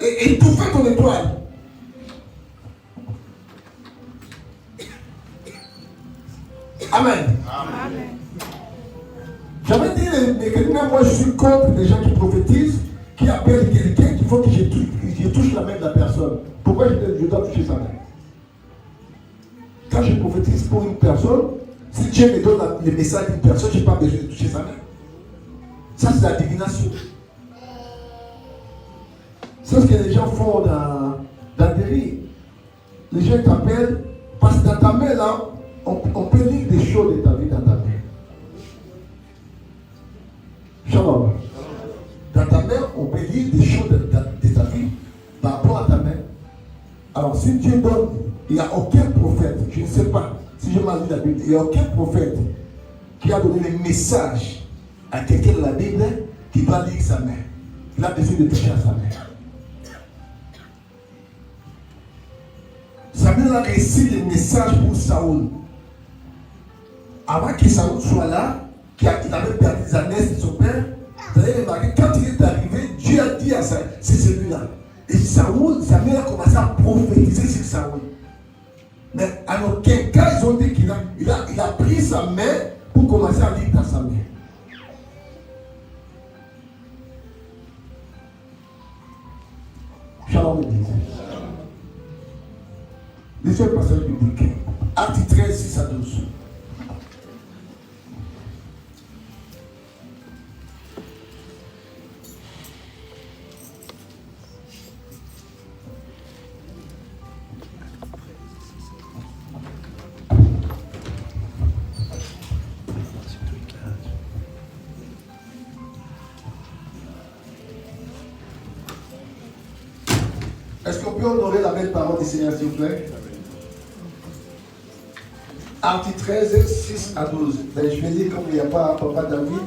et étouffer ton étoile. Amen. Amen. J'avais dit, mais moi je suis contre les gens qui prophétisent, qui appellent quelqu'un qu'il faut que je touche la main de la personne. Pourquoi je dois toucher sa main? Quand je prophétise pour une personne, si Dieu me donne le message d'une personne, je n'ai pas besoin de toucher sa main. Ça, c'est la divination. C'est ce que les gens font dans des riz. Les gens t'appellent parce que dans ta main, là, on peut lire des choses de ta vie dans ta main. Shalom. Dans ta main, on peut lire des choses de ta vie par rapport à ta main. Alors, si Dieu donne, il n'y a aucun prophète, je ne sais pas si je m'en lis la Bible, il n'y a aucun prophète qui a donné le message à quelqu'un de la Bible qui doit lire sa main. Il a besoin de toucher à sa main. Samuel a reçu le message pour Saoul. Avant que Saoul soit là, qu'il avait perdu les années de son père, vous allez remarquer, quand il est arrivé, Dieu a dit à Samuel, c'est celui-là. Et Samuel a commencé à prophétiser sur Saoul. Mais en aucun cas, ils ont dit qu'il a pris sa main pour commencer à lire dans sa main. Shalom l'église. Lisez le passage biblique. Acte 13, 6 à 12. Est-ce qu'on peut honorer la belle parole du Seigneur, s'il vous plaît? Acte 13, 6 à 12. Ben, je vais lire comme il n'y a pas Papa David.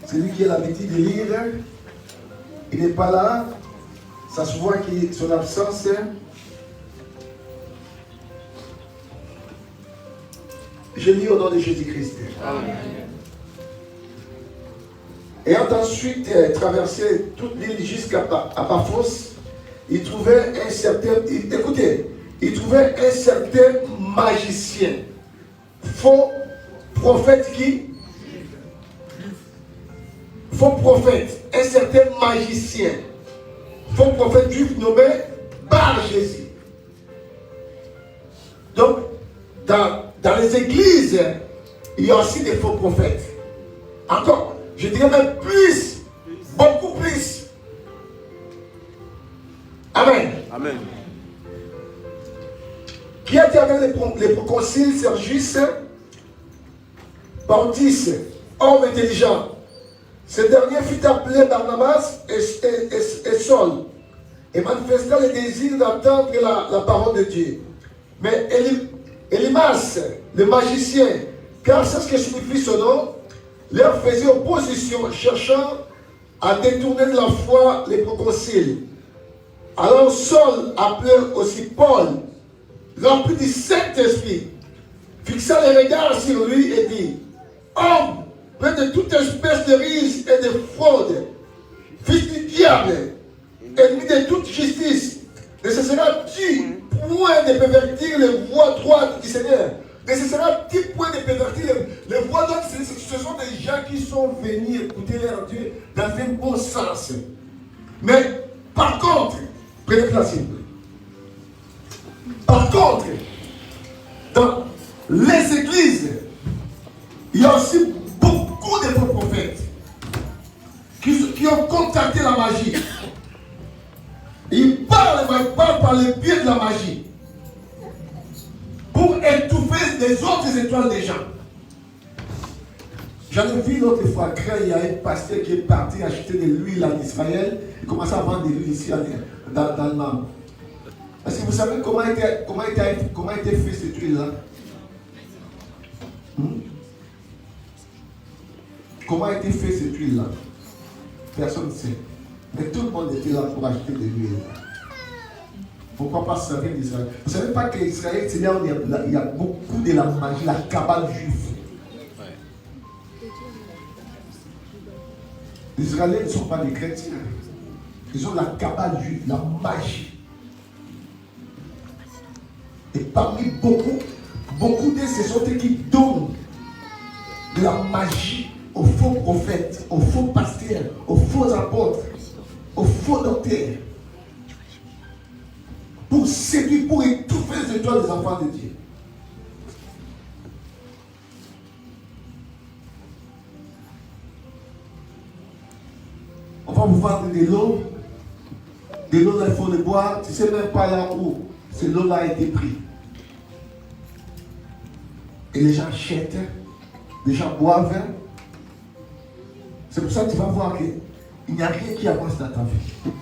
C'est lui qui a l'habitude de lire. Il n'est pas là. Ça se voit que son absence. Je lis au nom de Jésus-Christ. Ayant ensuite traversé toute l'île jusqu'à Paphos, il trouvait un certain magicien, faux prophète un certain magicien, faux prophète juif nommé Bar Jésus. Donc, dans les églises, il y a aussi des faux prophètes. Encore, je dirais même plus, beaucoup plus. Amen. Amen. Qui a été avec les proconsuls Sergius, Pontius, homme intelligent. Ce dernier fut appelé Barnabas et Saul et manifesta le désir d'entendre la parole de Dieu. Mais Elimas, le magicien, car c'est ce que signifie son nom, leur faisait opposition, cherchant à détourner de la foi les proconsuls. Alors Saul, appelé aussi Paul, rempli du Saint-Esprit, fixa les regards sur lui et dit: homme, plein de toute espèce de ruse et de fraude, fils du diable, ennemi de toute justice, ne cessera-tu point de pervertir les voies droites du Seigneur? Ne cessera-tu point de pervertir les voies droites? Ce sont des gens qui sont venus écouter leur Dieu dans un bon sens. Mais par contre, prenez place s'il vous plaît. Par contre, dans les églises, il y a aussi beaucoup de faux prophètes qui ont contacté la magie. Ils parlent par le biais de la magie pour étouffer les autres étoiles des gens. J'en ai vu l'autre fois, il y a un pasteur qui est parti acheter de l'huile en Israël. Il commençait à vendre de l'huile ici dans le Nord. Est-ce que vous savez comment était fait cette huile-là? Comment a été fait cette huile-là? Personne ne sait. Mais tout le monde était là pour acheter de l'huile. Pourquoi pas ça vient d'Israël? Vous ne savez pas qu'Israël, c'est là où il y a beaucoup de la magie, la cabale juive. Les Israéliens ne sont pas des chrétiens. Ils ont la cabale juive, la magie. Et parmi beaucoup d'eux, ce sont eux qui donnent de la magie aux faux prophètes, aux faux pasteurs, aux faux apôtres, aux faux docteurs. Pour séduire, pour étouffer les étoiles des enfants de Dieu. On va vous vendre de l'eau. De l'eau là, il faut le boire. Tu ne sais même pas là où cette eau-là a été prise. Et les gens achètent, les gens boivent. C'est pour ça que tu vas voir qu'il n'y a rien qui avance dans ta vie.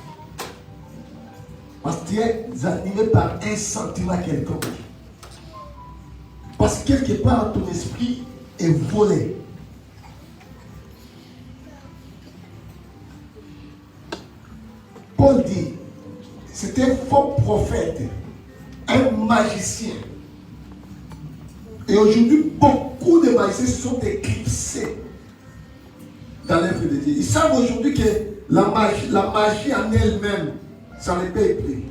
Parce que tu es animé par un sentiment quelconque. Parce que quelque part, ton esprit est volé. Paul dit, c'était un faux prophète, un magicien. Et aujourd'hui, beaucoup de magiciens sont éclipsés dans l'œuvre de Dieu. Ils savent aujourd'hui que la magie en elle-même, ça ne les paye plus.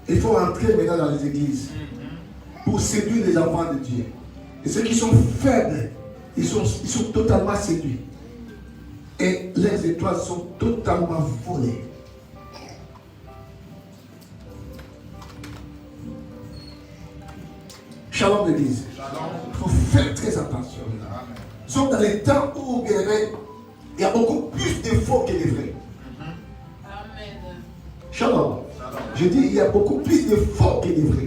Il faut entrer maintenant dans les églises pour séduire les enfants de Dieu. Et ceux qui sont faibles, ils sont totalement séduits. Et les étoiles sont totalement volées. Shalom l'église. Il faut faire très attention. Nous sommes dans les temps où il y a beaucoup plus de faux que de vrais. Amen. Shalom. Je dis, il y a beaucoup plus de faux que de vrais.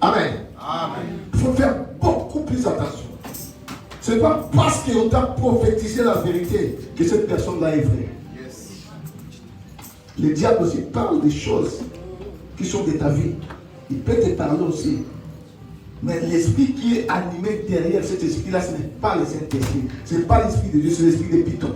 Amen. Amen. Il faut faire beaucoup plus attention. Ce n'est pas parce qu'on t'a prophétisé la vérité que cette personne-là est vraie. Yes. Le diable aussi parle des choses qui sont de ta vie. Il peut te parler aussi. Mais l'esprit qui est animé derrière cet esprit-là, ce n'est pas le Saint-Esprit. Ce n'est pas l'esprit de Dieu, c'est l'esprit de Python.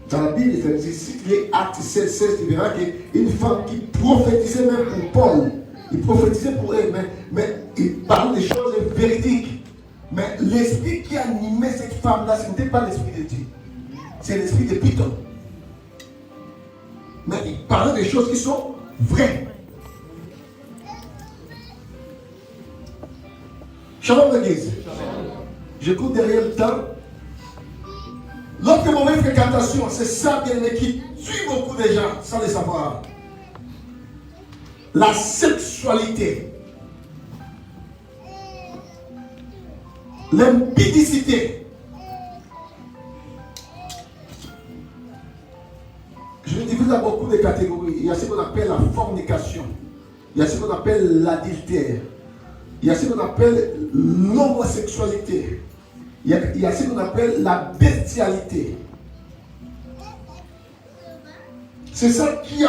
Dans la Bible, si tu lis Actes 16, tu verras qu'une femme qui prophétisait même pour Paul, il prophétisait pour elle, mais il parle des choses véridiques. Mais l'esprit qui animait cette femme-là, ce n'était pas l'esprit de Dieu. C'est l'esprit de Python. Mais il parlait des choses qui sont vraies. Shalom l'église. Je cours derrière le temps. L'autre mauvaise fréquentation, c'est ça qui tue beaucoup de gens sans le savoir. La sexualité. L'impudicité. Je divise à beaucoup de catégories. Il y a ce qu'on appelle la fornication. Il y a ce qu'on appelle l'adultère. Il y a ce qu'on appelle l'homosexualité. Il y a ce qu'on appelle la bestialité. C'est ça qui est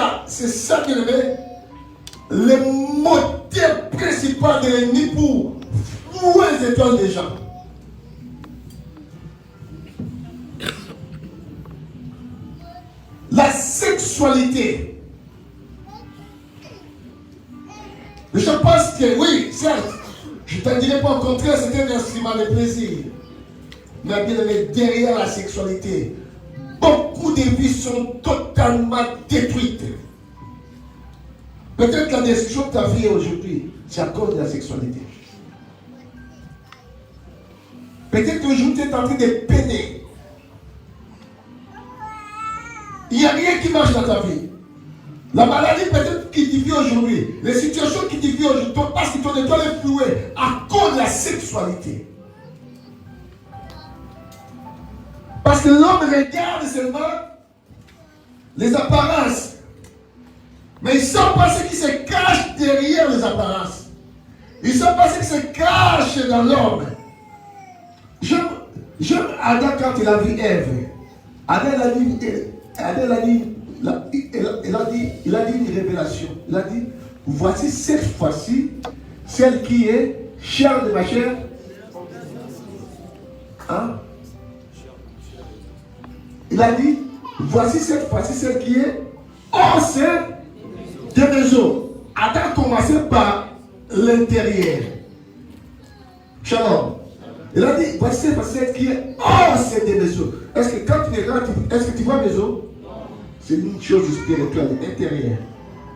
le moteur principal de l'ennemi pour flouer les étoiles des gens. La sexualité. Je pense que oui, certes, je ne te dirais pas au contraire, c'est un instrument de plaisir. Mais bien aimé, derrière la sexualité, beaucoup de vies sont totalement détruites. Peut-être que la destruction de ta vie aujourd'hui, c'est à cause de la sexualité. Peut-être qu'aujourd'hui, tu es en train de peiner. Il n'y a rien qui marche dans ta vie. La maladie peut-être qui te vit aujourd'hui, les situations qui te vivent aujourd'hui, parce que ton étoile est flouée à cause de la sexualité. Parce que l'homme regarde seulement les apparences. Mais ils ne savent pas ce qui se cache derrière les apparences. Ils ne savent pas ce qui se cache dans l'homme. J'aime Adam quand il a vu Ève. Adam il a dit une révélation. Il a dit, voici cette fois-ci, celle qui est chair de ma chair. Hein? Il a dit, voici cette fois-ci, celle qui est os de mes os. Adam commençait par l'intérieur. Shalom. Il a dit, voici cette fois-ci, celle qui est os de mes os. Est-ce que quand tu regardes, est-ce que tu vois mes os? C'est une chose spirituelle, intérieure.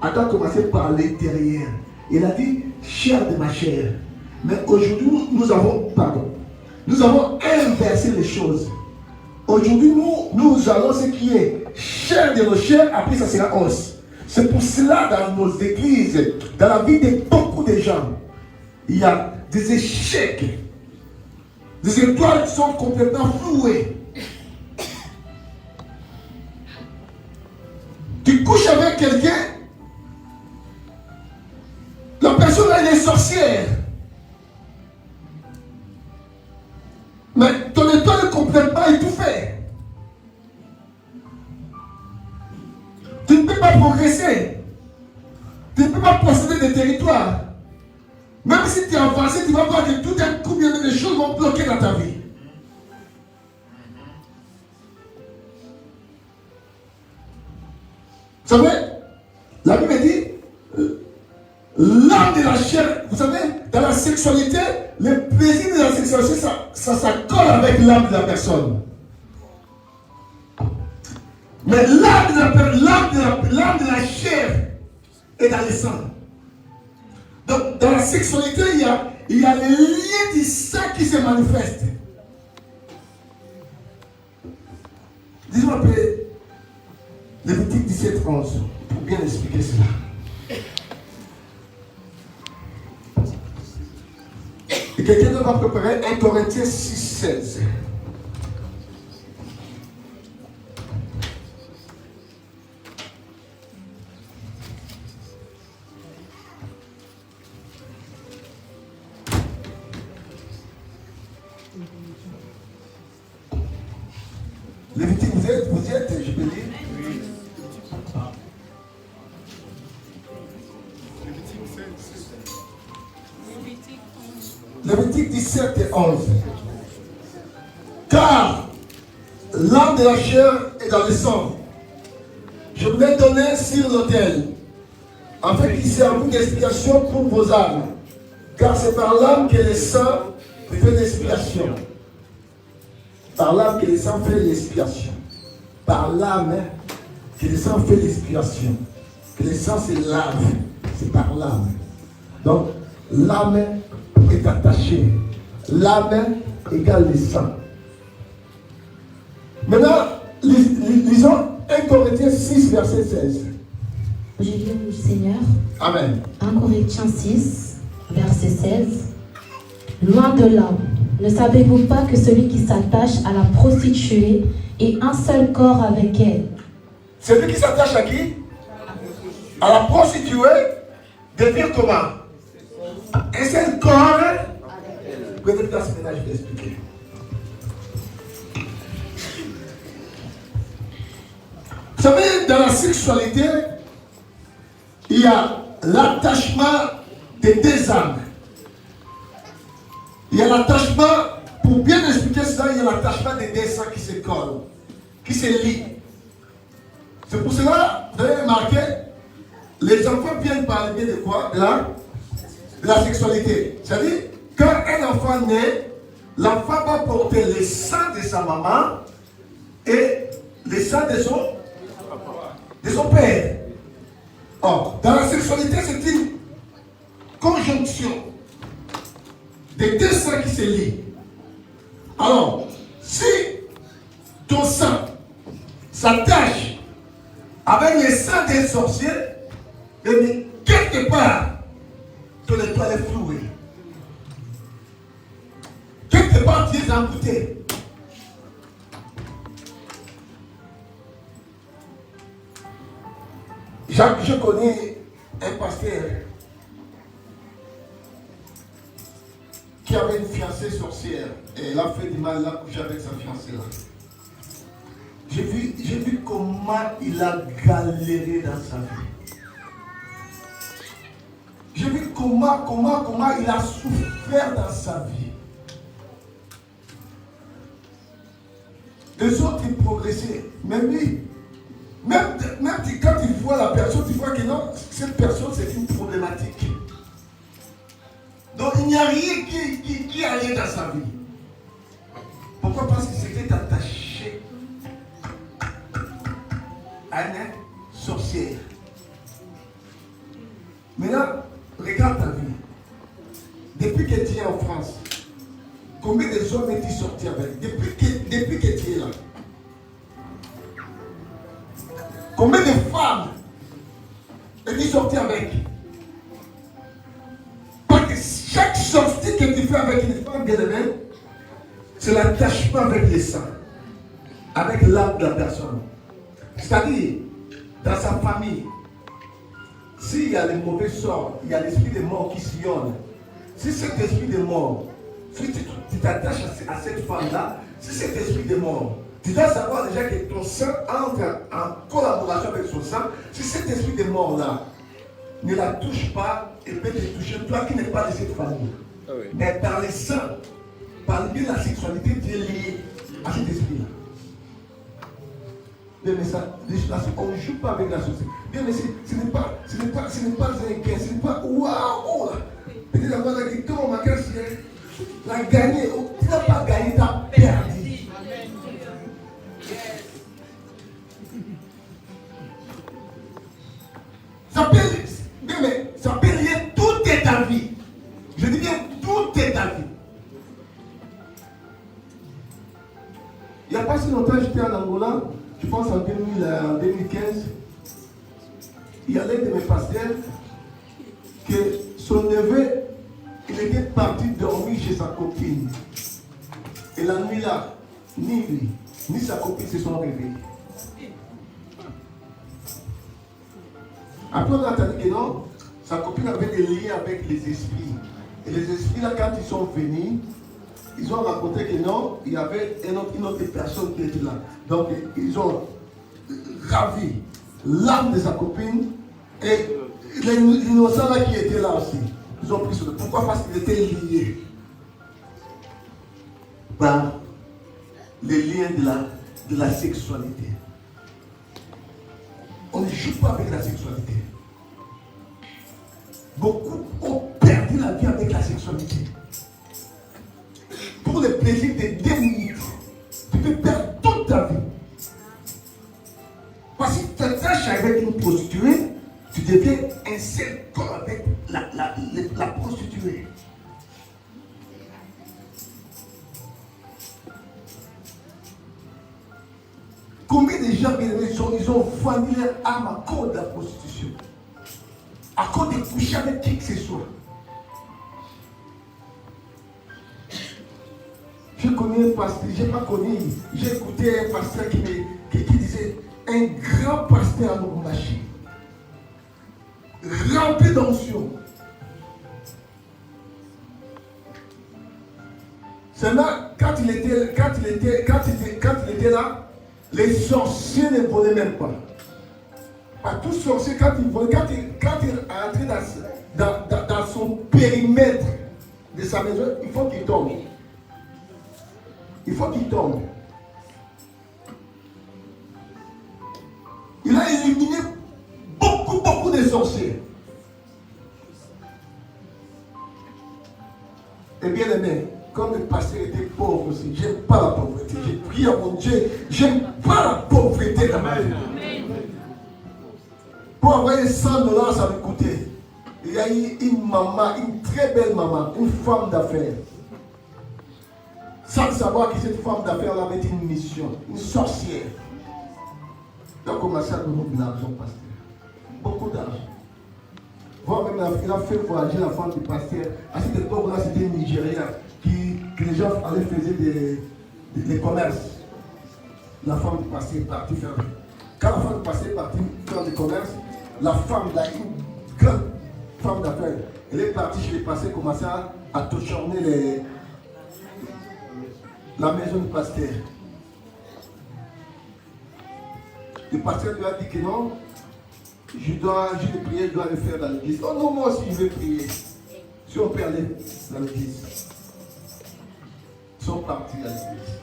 Adam commençait par l'intérieur. Il a dit, chair de ma chair. Mais aujourd'hui, nous avons inversé les choses. Aujourd'hui, nous allons ce qui est chair de nos chairs, après ça sera os. C'est pour cela, dans nos églises, dans la vie de beaucoup de gens, il y a des échecs, des étoiles qui sont complètement flouées. Tu couches avec quelqu'un, la personne elle est sorcière. Mais ton étoile est complètement étouffée. Tu ne peux pas progresser. Tu ne peux pas posséder des territoires. Même si tu es avancé, tu vas voir que tout d'un coup, il y a des choses vont bloquer dans ta vie. Vous savez, la Bible dit, l'âme de la chair, vous savez, dans la sexualité, le plaisir de la sexualité, ça s'accorde avec l'âme de la personne. Mais l'âme de la chair est dans le sang. Donc, dans la sexualité, il y a les liens du sang qui se manifestent. Dis-moi un peu, Lévitique 17, 11, pour bien expliquer cela. Et quelqu'un va préparer 1 Corinthiens 6, 16. Lévitique, vous y êtes, je peux dire. Lévitique 17 et 11. Car l'âme de la chair est dans le sang. Je vous l'ai donné sur l'autel, afin qu'il serve d'expiation pour vos âmes. Car c'est par l'âme que le sang fait l'expiation. Par l'âme que le sang fait l'expiation. Par l'âme que le sang fait l'expiation. Que le sang c'est l'âme. C'est par l'âme. Donc l'âme est attachée. L'âme égale le sang. Maintenant, lisons 1 Corinthiens 6, verset 16. Je lis au Seigneur. Amen. 1 Corinthiens 6, verset 16. Loin de là, ne savez-vous pas que celui qui s'attache à la prostituée est un seul corps avec elle? Celui qui s'attache à qui? À la prostituée devient comment? Un seul corps. Peut-être dans ce ménage, je vais expliquer. Vous savez, dans la sexualité, il y a l'attachement des deux âmes. Il y a l'attachement, pour bien expliquer cela, il y a l'attachement des deux sangs qui se collent, qui se lient. C'est pour cela, vous avez remarqué, les enfants viennent parler de quoi? De la sexualité. C'est-à-dire, quand un enfant naît, l'enfant va porter le sang de sa maman et le sang de son père. Or, dans la sexualité, c'est une conjonction des deux sangs qui se lient. Alors, si ton sang s'attache avec le sang des sorciers, et quelque part, ton étoile est flouée. Quelque part, tu es amputé. Je connais un pasteur qui avait une fiancée sorcière et elle a fait du mal, elle a couché avec sa fiancée là. J'ai vu comment il a galéré dans sa vie. J'ai vu comment il a souffert dans sa vie. Les autres, ils progressaient. Mais lui, même quand il voit la personne, tu vois que non, cette personne, c'est une problématique. Donc, il n'y a rien qui allait dans sa vie. Pourquoi? Parce qu'il s'était attaché à une sorcière. Maintenant, regarde ta vie. Depuis que tu es en France, combien de hommes es-tu sorti avec? Depuis que tu es là. Combien de femmes es-tu sorti avec? Parce que chaque sortie que tu fais avec une femme bien-aimée, c'est l'attachement avec les saints, avec l'âme de la personne. C'est-à-dire, dans sa famille, s'il y a les mauvais sorts, il y a l'esprit de mort qui sillonne. Si cet esprit de mort, si tu t'attaches à cette femme-là, si cet esprit de mort, tu dois savoir déjà que ton sang entre en collaboration avec son sang. Si cet esprit de mort-là ne la touche pas, et peut te toucher, toi qui n'es pas de cette famille. Ah oui. Mais par les sang, par le biais de la sexualité, tu es lié à cet esprit-là. Bien, mais ça, on ne joue pas avec la société. Bien, mais ce n'est pas un gain, ce n'est pas waouh là. Peut-être d'avoir la guitare, on m'a cassé. La gagné, tu n'as pas gagné, tu as perdu. Ça peut lier toute ta vie. Je dis bien toute ta vie. Il n'y a pas si longtemps, j'étais en Angola. Je pense en 2015, il y a l'un de mes pasteurs que son neveu, il était parti dormir chez sa copine. Et la nuit là, ni lui, ni sa copine se sont réveillés. Après on a entendu que non, sa copine avait des liens avec les esprits. Et les esprits là, quand ils sont venus, ils ont raconté que non, il y avait une autre personne qui était là. Donc, ils ont ravi l'âme de sa copine et l'innocent là qui était là aussi. Ils ont pris sur le... Pourquoi? Parce qu'ils étaient liés par les liens de la sexualité. On ne joue pas avec la sexualité. Beaucoup ont perdu la vie avec la sexualité. Pour le plaisir de 2 minutes, tu peux perdre toute ta vie. Parce que si tu t'attaches avec une prostituée, tu deviens un seul corps avec la prostituée. Combien de gens ils ont vendu leur âme à cause de la prostitution, à cause de coucher avec qui que ce soit. Je connais un pasteur, je n'ai pas connu, j'ai écouté un pasteur qui disait, un grand pasteur à Lubumbashi, rempli d'onction. Seulement, quand il était là, les sorciers ne volaient même pas. Pas tout sorcier, quand il volait, quand il est entré dans son périmètre de sa maison, il faut qu'il tombe. Il faut qu'il tombe. Il a éliminé beaucoup de sorciers. Et bien aimé, comme le pasteur était pauvre aussi, j'aime pas la pauvreté. J'ai prié à mon Dieu, j'aime pas la pauvreté dans ma vie. Pour envoyer $100, ça me coûtait. Il y a eu une maman, une très belle maman, une femme d'affaires. Sans savoir que cette femme d'affaires avait une mission, une sorcière. Il a commencé à donner de l'argent au pasteur. Beaucoup d'argent. Il a fait voyager la femme du pasteur. À cette époque-là, c'était un Nigérien que les gens allaient faire des commerces. La femme du pasteur est partie faire. Quand la femme du pasteur est partie faire des commerces, La femme, là, une grande femme d'affaires, elle est partie chez les pasteurs, commencer à toucher la maison du pasteur. Le pasteur lui a dit que non, j'ai des prières, je dois le faire dans l'église. Oh non, moi aussi je vais prier. Si on peut aller dans l'église. Ils sont partis à l'église.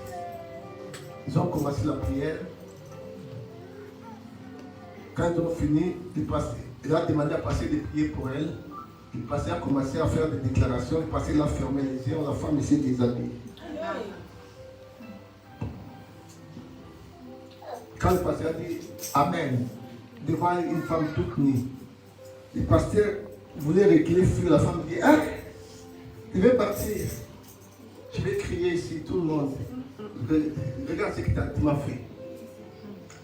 Ils ont commencé la prière. Quand ils ont fini, il a demandé à passer de prier pour elle. Le pasteur a commencé à faire des déclarations. Le pasteur a fermé les yeux. La femme s'est déshabillée. Quand le pasteur a dit Amen devant une femme toute nue, le pasteur voulait reculer, fuir. La femme dit ah, je vais partir. Je vais crier ici, tout le monde. Regarde ce que tu m'as fait.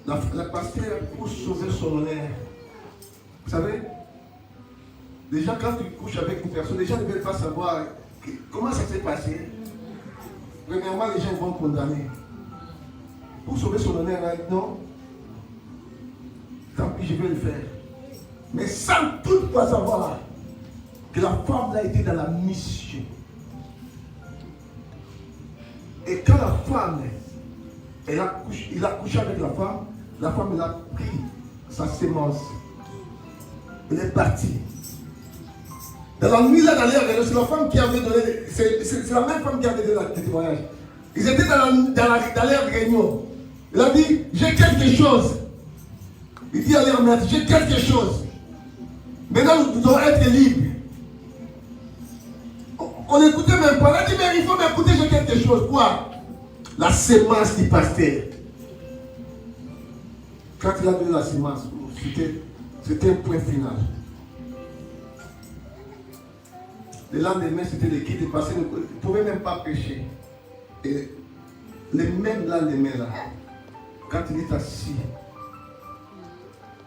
La pasteur, pour sauver son honneur, vous savez, déjà quand tu couches avec une personne, les gens ne veulent pas savoir comment ça s'est passé. Premièrement, les gens vont condamner. Pour sauver son honneur, non, tant pis, je vais le faire. Mais sans toutefois savoir que la femme a été dans la mission. Et quand la femme, il a couché avec la femme elle a pris sa sémence. Elle est partie. Dans la nuit, là, dans l'air, c'est la femme qui avait donné, c'est la même femme qui avait donné le témoignage. Ils étaient dans l'air de réunion. Il a dit, j'ai quelque chose. Il dit à leur maître, j'ai quelque chose. Maintenant, nous devons être libres. On n'écoutait même pas. Il a dit, mais il faut m'écouter, j'ai quelque chose. Quoi? La sémence du pasteur. Quand il a donné la sémence, c'était un point final. Le lendemain, c'était le guide passé. Il ne pouvait même pas prêcher. Et les mêmes lendemain là, quand il est assis,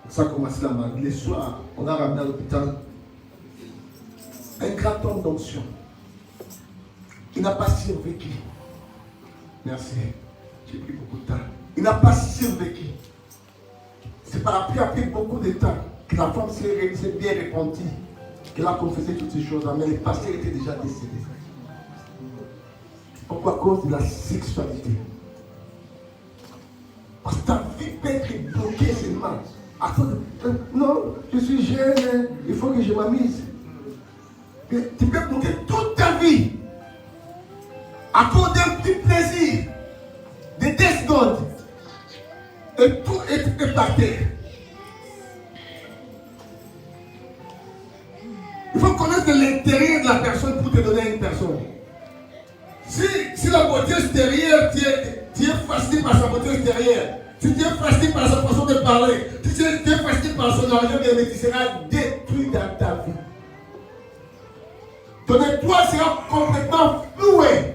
ça a commencé la maladie. Le soir, on a ramené à l'hôpital un grand homme d'onction. Il n'a pas survécu. Merci. J'ai pris beaucoup de temps. Il n'a pas survécu. C'est après beaucoup de temps que la femme s'est bien répandue, qu'elle a confessé toutes ces choses, mais le pasteur était déjà décédé. Pourquoi? À cause de la sexualité. Parce que ta vie peut être bloquée seulement. Non, je suis jeune, il faut que je m'amuse. Tu peux bloquer toute ta vie à cause d'un petit plaisir de 10 secondes. Et tout est par terre. Il faut connaître l'intérieur de la personne pour te donner à une personne. Si la beauté extérieure, tu es fasciné par sa beauté extérieure, si tu es fasciné par sa façon de parler, si tu es fasciné par son argent, tu seras détruit dans ta vie. Ton étoile sera complètement flouée.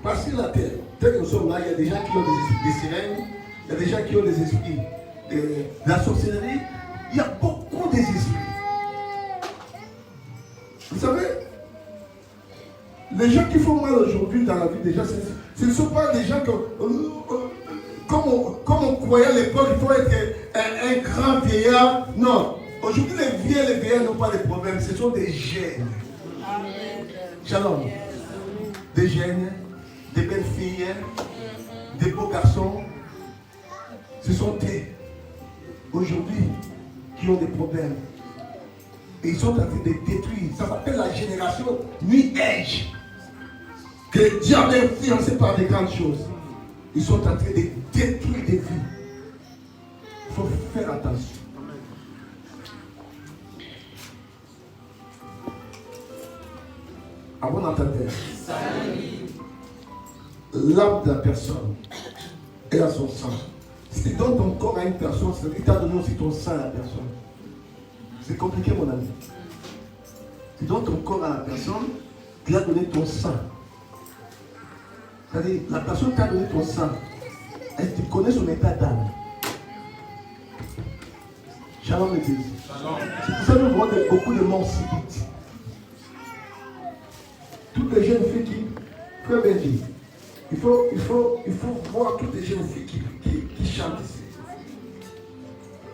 Parce que la terre, tel que nous sommes là, il y a des gens qui ont des sirènes, il y a des gens qui ont des esprits de la sorcellerie, il y a beaucoup d'esprits. Vous savez, les gens qui font mal aujourd'hui dans la vie des gens, ce ne sont pas des gens comme on croyait à l'époque, il faut être un grand vieillard. Non, aujourd'hui les vieillards n'ont pas de problème, ce sont des gènes. Shalom. Des gènes, des belles filles, des beaux garçons. Ce sont eux, aujourd'hui, qui ont des problèmes. Et ils sont en train de détruire. Ça s'appelle la génération New Age. Que le diable est influencé par des grandes choses. Ils sont en train de détruire des vies. Il faut faire attention. Avant d'entendre, l'âme de la personne est à son sang. Si tu donnes ton corps à une personne, c'est qu'il t'a donné aussi ton sang à la personne. C'est compliqué, mon ami. Tu donnes ton corps à la personne, tu as donné ton sang. C'est-à-dire, la personne t'a donné ton sang. Est-ce que tu connais son état d'âme? Shalom, l'église. C'est pour ça que nous voyons beaucoup de morts subites. Toutes les jeunes filles qui, frère Benji, Il faut voir toutes les jeunes filles qui chantent ici.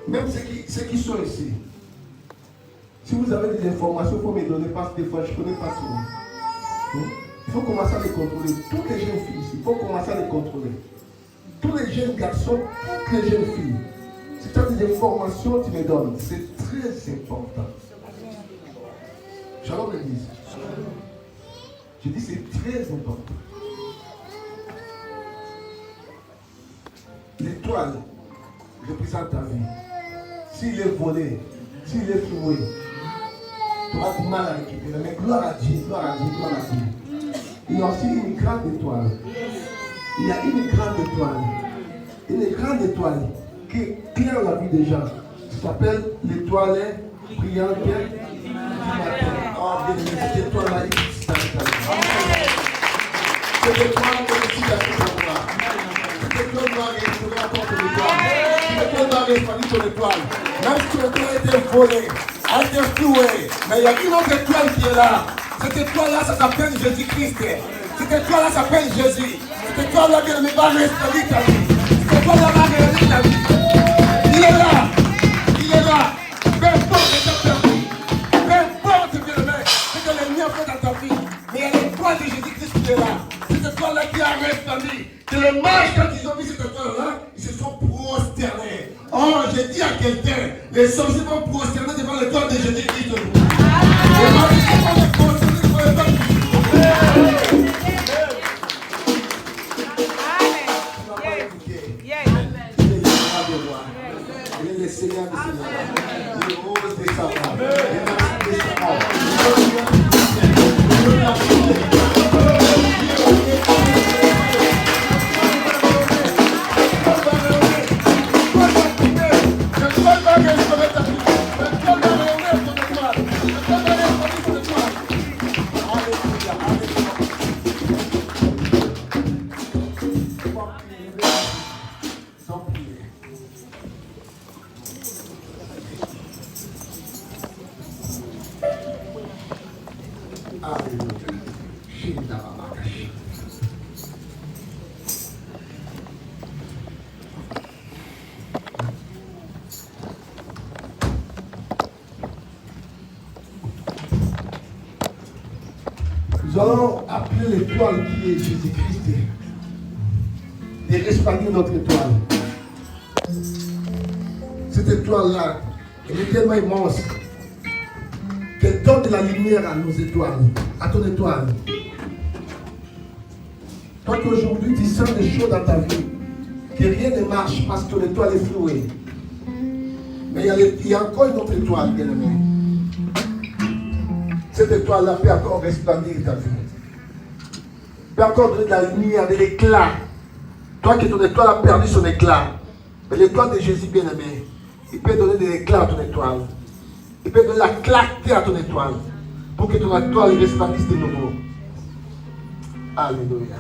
Même ceux qui sont ici. Si vous avez des informations, il faut me donner parce que des fois je ne connais pas tout. Il faut commencer à les contrôler. Toutes les jeunes filles ici, il faut commencer à les contrôler. Tous les jeunes garçons, toutes les jeunes filles. Si tu as des informations, tu me donnes. C'est très important. Shalom l'église. Je dis c'est très important. L'étoile représente ta vie. S'il est volé, s'il est floué, tu auras du mal à récupérer. Mais gloire à Dieu, gloire à Dieu, gloire à Dieu. Il y a aussi une grande étoile. Il y a une grande étoile. Une grande étoile qui éclaire la vie des gens. Ça s'appelle l'étoile brillante du matin. Oh, bien aimé, cette étoile-là existe dans ta vie. Cette étoile existe dans ta vie. Cette étoile va restaurer encore ton étoile. Cette étoile va restaurer ton étoile. Même si ton étoile a été volée, a été flouée, mais il y a une autre étoile qui est là. Cette étoile-là, ça s'appelle Jésus-Christ. Cette étoile-là s'appelle Jésus. Cette étoile-là, bien aimé, va restaurer ta vie. Cette étoile-là va restaurer ta vie. Il est là. Il est là. Peu importe ce que tu as perdu. Peu importe, bien aimé, ce que l'ennemi a fait dans ta vie. Mais il y a l'étoile de Jésus-Christ qui est là. Cette étoile-là qui a restauré. Que les mages, quand ils ont vu cette étoile-là, ils se sont prosternés. Oh, j'ai dit à quelqu'un, les sorciers vont prosterner devant l'étoile de Jésus-Christ. Les magiciens vont se prosterner devant l'étoile de Jésus-Christ. Il est le Seigneur des Seigneurs. Il est rose des savants. Il est merci des savants. Nous allons appeler l'étoile qui est Jésus-Christ et resplendir notre étoile. Cette étoile-là, elle est tellement immense qu'elle donne de la lumière à nos étoiles, à ton étoile. Toi qu'aujourd'hui tu sens des choses dans ta vie, que rien ne marche parce que ton étoile est flouée. Mais il y a encore une autre étoile, bien aimé. Cette étoile-là peut encore resplendir ta vie. Peut encore donner de la lumière, de l'éclat. Toi que ton étoile a perdu son éclat. Mais l'étoile de Jésus bien-aimé, il peut donner de l'éclat à ton étoile. Il peut donner la clarté à ton étoile. Pour que ton étoile resplendisse de nouveau. Alléluia.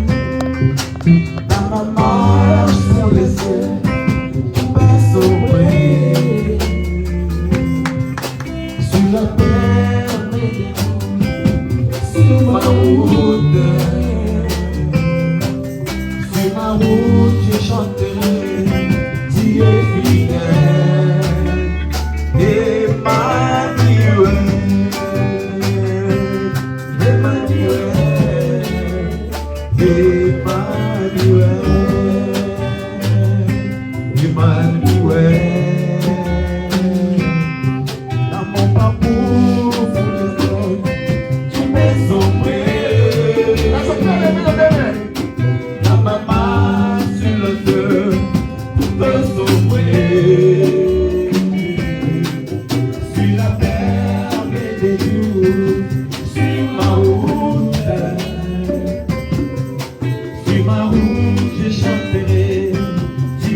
Sur ma route, je chanterai, tu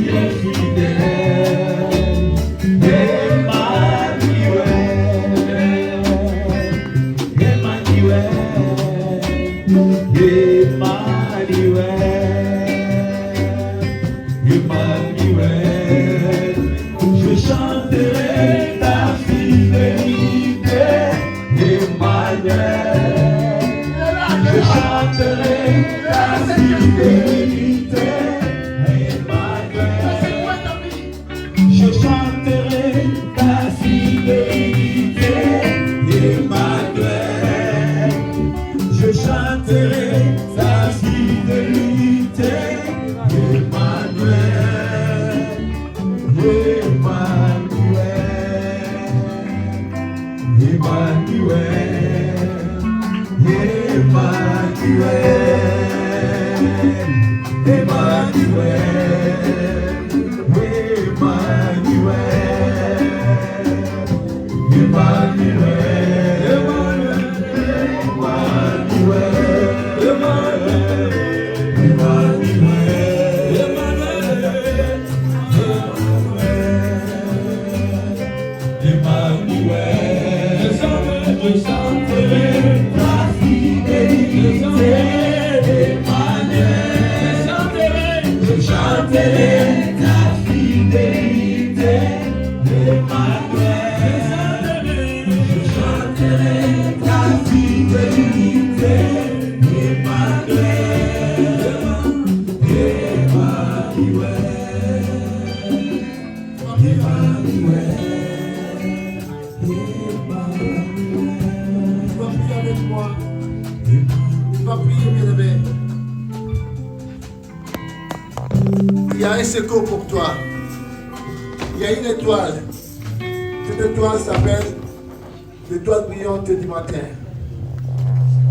es fidèle. Je chanterai ta fidélité, Emmanuel. Je chanterai ta fidélité, Emmanuel. Il y a un secours pour toi. Il y a une étoile. Cette étoile s'appelle l'étoile brillante du matin.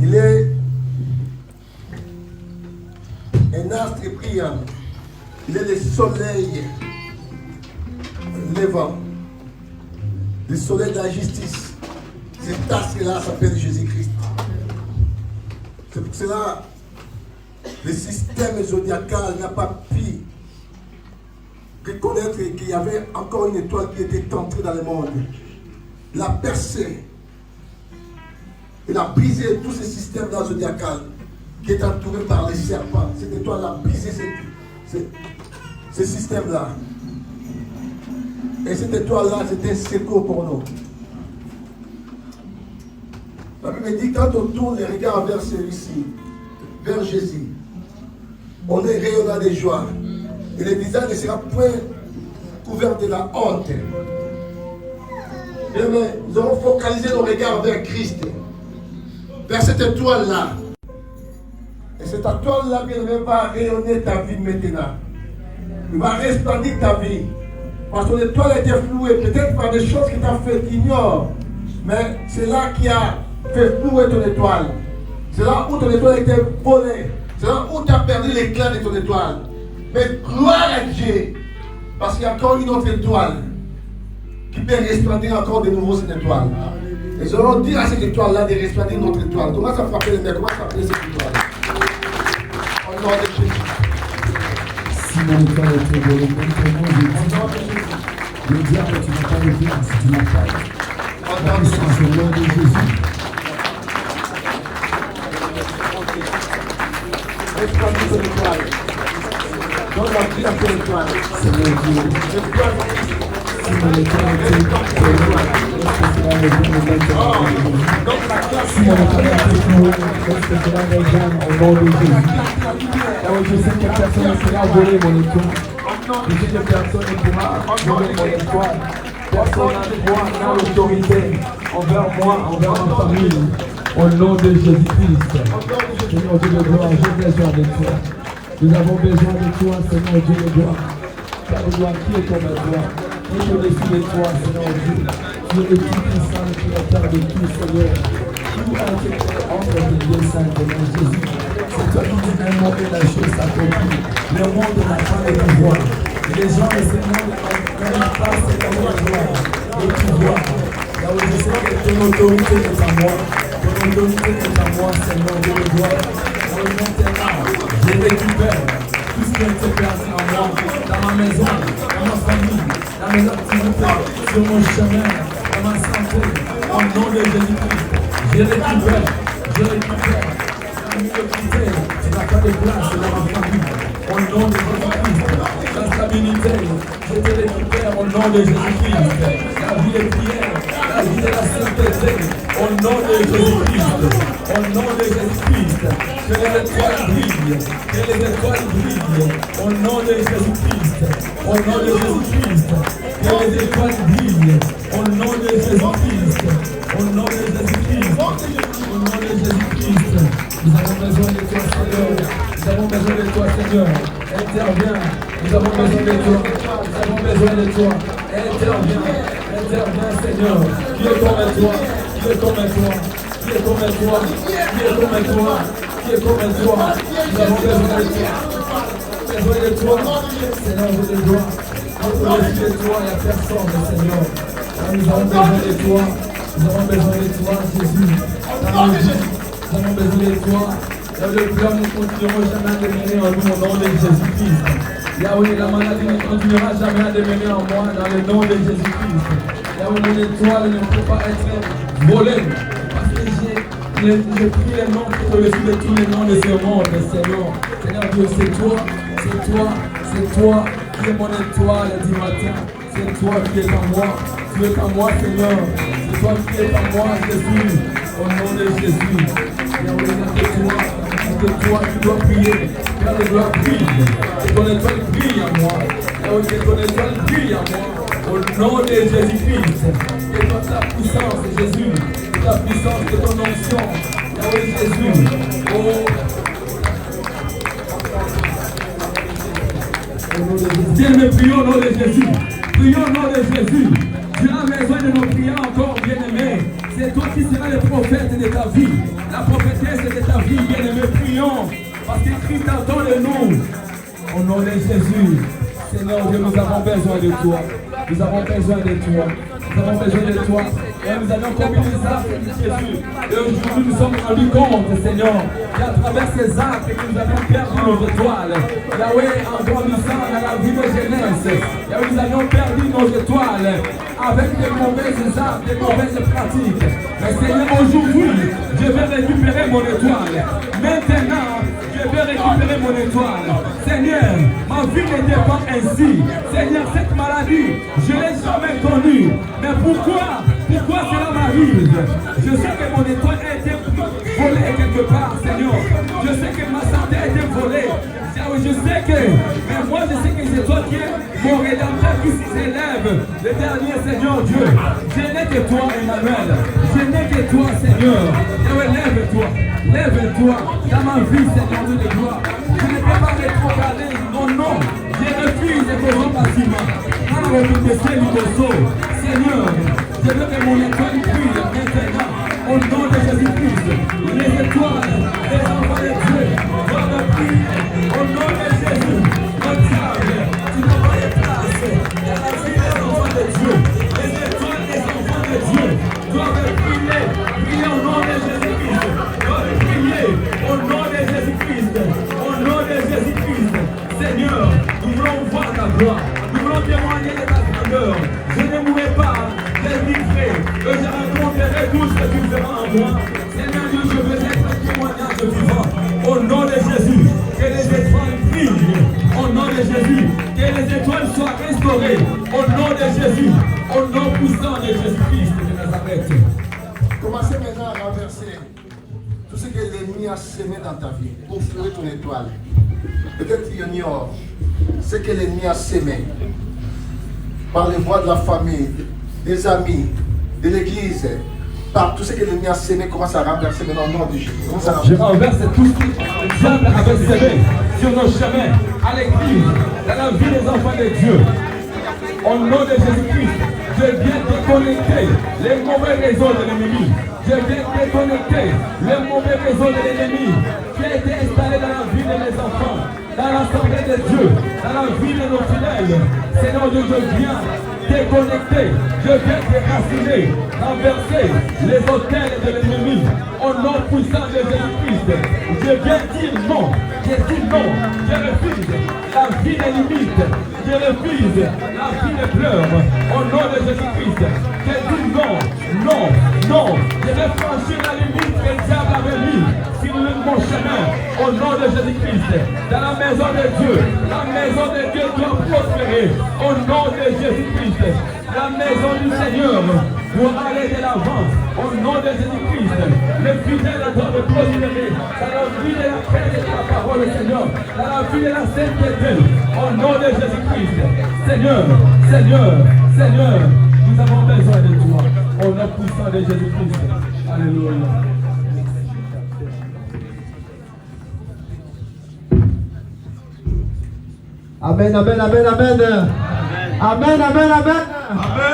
Il est un astre brillant. Il est le soleil levant. Le soleil de la justice. Cet astre-là s'appelle Jésus-Christ. C'est pour cela le système zodiacal n'a pas pu reconnaître qu'il y avait encore une étoile qui était entrée dans le monde. Il a percé. Il a brisé tout ce système zodiacal qui est entouré par les serpents. Cette étoile a brisé ce système-là. Et cette étoile-là, c'était un secours pour nous. La Bible dit, quand on tourne les regards vers celui-ci, vers Jésus, on est rayonnant de joie. Et le visage ne sera point couvert de la honte. Bien, mais nous allons focaliser nos regards vers Christ, vers cette étoile-là. Et cette étoile-là, bien aimé, va rayonner ta vie maintenant. Il va resplendir ta vie. Parce que l'étoile a été flouée, peut-être par des choses qui t'ont fait ignore. Mais c'est là qui a fait flouer ton étoile. C'est là où ton étoile a été volée. C'est là où tu as perdu l'éclat de ton étoile. Mais gloire à Dieu. Parce qu'il y a encore une autre étoile qui peut resplendir encore de nouveau cette étoile. Et nous allons dire à cette étoile-là de resplendir notre étoile. Comment ça frapper les mains? Comment ça frapper cette étoile? Au nom de Jésus. Si mon étoile a été volée, maintenant je dis, le diable, tu n'as pas de place, tu n'as pas la puissance au nom de Jésus. Resplendir ton étoile. Donne la vie à ton étoile. C'est mon Dieu. Si mon étoile a été volée, est-ce que cela revient au même temps? Si mon étoile a été volée, est-ce que cela revient au nom de Jésus? Là où je sais que personne ne pourra voler mon étoile. Je sais que personne ne pourra voler mon étoile. Personne n'a le droit, n'a l'autorité envers moi, envers ma famille. Au nom de Jésus-Christ. Seigneur Dieu de gloire, j'ai besoin de toi. Nous avons besoin de toi, Seigneur Dieu de gloire. Père de gloire, qui est ton maître? Qui te défie de toi, Seigneur Dieu? Tu es le tout puissant, tu es le Père de tout, Seigneur. Tout a été fait entre tes pieds, Seigneur Jésus. C'est toi qui dis un mot et la chose s'accomplit. Le monde n'a pas le pouvoir. Les gens de ce monde n'ont pas, Seigneur de gloire, le pouvoir. Là où je sais que ton autorité est à moi. Ton autorité est à moi, Seigneur Dieu de gloire. Maintenant, je récupère tout ce qui a été perdu en moi, dans ma maison, dans ma famille, dans mes activités, sur mon chemin, dans ma santé, au nom de Jésus-Christ. Je récupère la médiocrité, tu n'as pas de place dans ma famille, au nom de Jésus-Christ. La stabilité, je te récupère au nom de Jésus-Christ. La vie de prière, la vie de la sainteté, au nom de Jésus-Christ. Au nom de Jésus-Christ. Que les étoiles brillent, que les étoiles brillent, au nom de Jésus-Christ, au nom de Jésus-Christ, Que les étoiles brillent. Au nom de Jésus-Christ. Au nom de Jésus-Christ. Au nom de Jésus-Christ. Nous avons besoin de toi, Seigneur. Nous avons besoin de toi, Seigneur. Interviens. Nous avons besoin de toi. Nous avons besoin de toi. Interviens. Interviens, Seigneur. Qui est comme toi? Qui est comme toi? Qui est comme toi? Qui est comme toi? Qui est comme toi? Nous avons besoin de toi. Besoin de toi. Seigneur, je te dois. Au-dessus de toi, il n'y a personne, Seigneur. Nous avons besoin de toi. Nous avons besoin de toi, Jésus. Nous avons besoin de toi. Le cœur, nous continuerons jamais à demeurer en nous au nom de Jésus-Christ. Yahweh, la maladie ne continuera jamais à demeurer en moi dans le nom de Jésus-Christ. Yahweh, mon étoile ne peut pas être volée. Parce que j'ai pris les noms qui sont au-dessus de tous les noms de ce monde, Seigneur. Seigneur Dieu, c'est toi qui es mon étoile du matin. C'est toi qui es en moi. Tu es en moi, Seigneur. C'est toi qui es en moi, Jésus. Au nom de Jésus. Yahweh, c'est toi qui dois prier. Car les gloires brillent. Et ton étoile brille en moi. Yahweh, que ton étoile brille en moi. Au nom de Jésus-Christ. Et toi, ta puissance, Jésus. Ta puissance de ton onction. Yahweh, Jésus. Oh. Bien, mais prions au nom de Jésus. Prions au nom de Jésus. Tu as besoin de nos prières encore, bien-aimés. C'est toi qui seras le prophète de ta vie. La prophétesse de ta vie, bien-aimés. Prions. Parce que Christ attend de nous. Au nom de Jésus. Seigneur Dieu, nous avons besoin de toi. Nous avons besoin de toi. Nous avons besoin de toi. Et nous avons commis les actes de Jésus. Et aujourd'hui, nous sommes rendus compte, Seigneur, qu'à travers ces actes, que nous avons perdu nos étoiles. Yahweh, en grandissant dans la vie de jeunesse, Yahweh, nous avons perdu nos étoiles avec des mauvaises actes, des mauvaises pratiques. Mais Seigneur, aujourd'hui, je vais récupérer mon étoile. Maintenant, je vais récupérer mon étoile. Seigneur, ma vie n'était pas ainsi. Seigneur, cette maladie, je ne l'ai jamais connue. Mais pourquoi cela m'arrive? Je sais que mon étoile a été volée quelque part, Seigneur. Je sais que ma santé a été volée. Je sais que, mais moi je sais que c'est toi qui es mon rédempteur qui s'élève. Le dernier, Seigneur Dieu. Je n'ai que toi, Emmanuel. Je n'ai que toi, Seigneur. Lève-toi. Lève-toi dans ma vie, Seigneur Dieu de gloire. Je ne peux pas rétrograder. Non, non. Je refuse de corrompre bâtiment. Seigneur, je veux que mon étoile brille maintenant. Au nom de Jésus-Christ. Les étoiles, les enfants de Dieu, doivent briller. Au nom de Jésus. Mon diable, tu n'as pas de place dans la vie des enfants de Dieu. Les étoiles des enfants de Dieu doivent briller. Briller au nom de Jésus-Christ. Doivent briller au nom de Jésus-Christ. Au nom de Jésus-Christ. Seigneur, nous voulons voir ta gloire. Nous voulons témoigner de ta grandeur. Je ne mourrai pas, je vivrai. Que je rencontrerai tout ce que tu feras en moi. Seigneur Dieu, je veux être un témoignage vivant. Au nom de Jésus, que les étoiles brillent. Au nom de Jésus, que les étoiles soient restaurées. Au nom de Jésus, au nom puissant de Jésus-Christ de Nazareth. Commencez maintenant à renverser tout ce que l'ennemi a semé dans ta vie pour fleurir ton étoile. Peut-être tu ignores ce que l'ennemi a semé par les voies de la famille, des amis, de l'église, par tout ce que l'ennemi a semé. Commence à renverser maintenant au nom de Jésus. Je renverse tout ce que le diable avait semé sur nos chemins, à l'église, dans la vie des enfants de Dieu. Au nom de Jésus-Christ, je viens déconnecter les mauvais réseaux de l'ennemi. Je viens déconnecter les mauvais réseaux de l'ennemi qui a été installé dans la vie de mes enfants, dans l'assemblée de Dieu, dans la vie de nos fidèles. Seigneur Dieu, je viens déconnecter, je viens déraciner, renverser les hôtels de l'ennemi. Au nom puissant de Jésus-Christ, je viens dire non. Je dis non, je refuse la vie des limites, je refuse la vie des pleurs. Au nom de Jésus-Christ, je dis non, non, non. Je vais franchir la limite que le diable avait mis sur mon chemin. Au nom de Jésus-Christ, dans la maison de Dieu, la maison de Dieu doit prospérer. Au nom de Jésus-Christ, la maison du Seigneur pour aller de l'avant. Au nom de Jésus-Christ, le fidèle doit prospérer dans la vie de la paix de la parole, Seigneur, dans la vie de la sainteté. Au nom de Jésus-Christ, Seigneur, Seigneur, Seigneur, nous avons besoin de toi. Au nom puissant de Jésus-Christ. Alléluia. Amen, amen, amen, amen. Amen, amen, amen.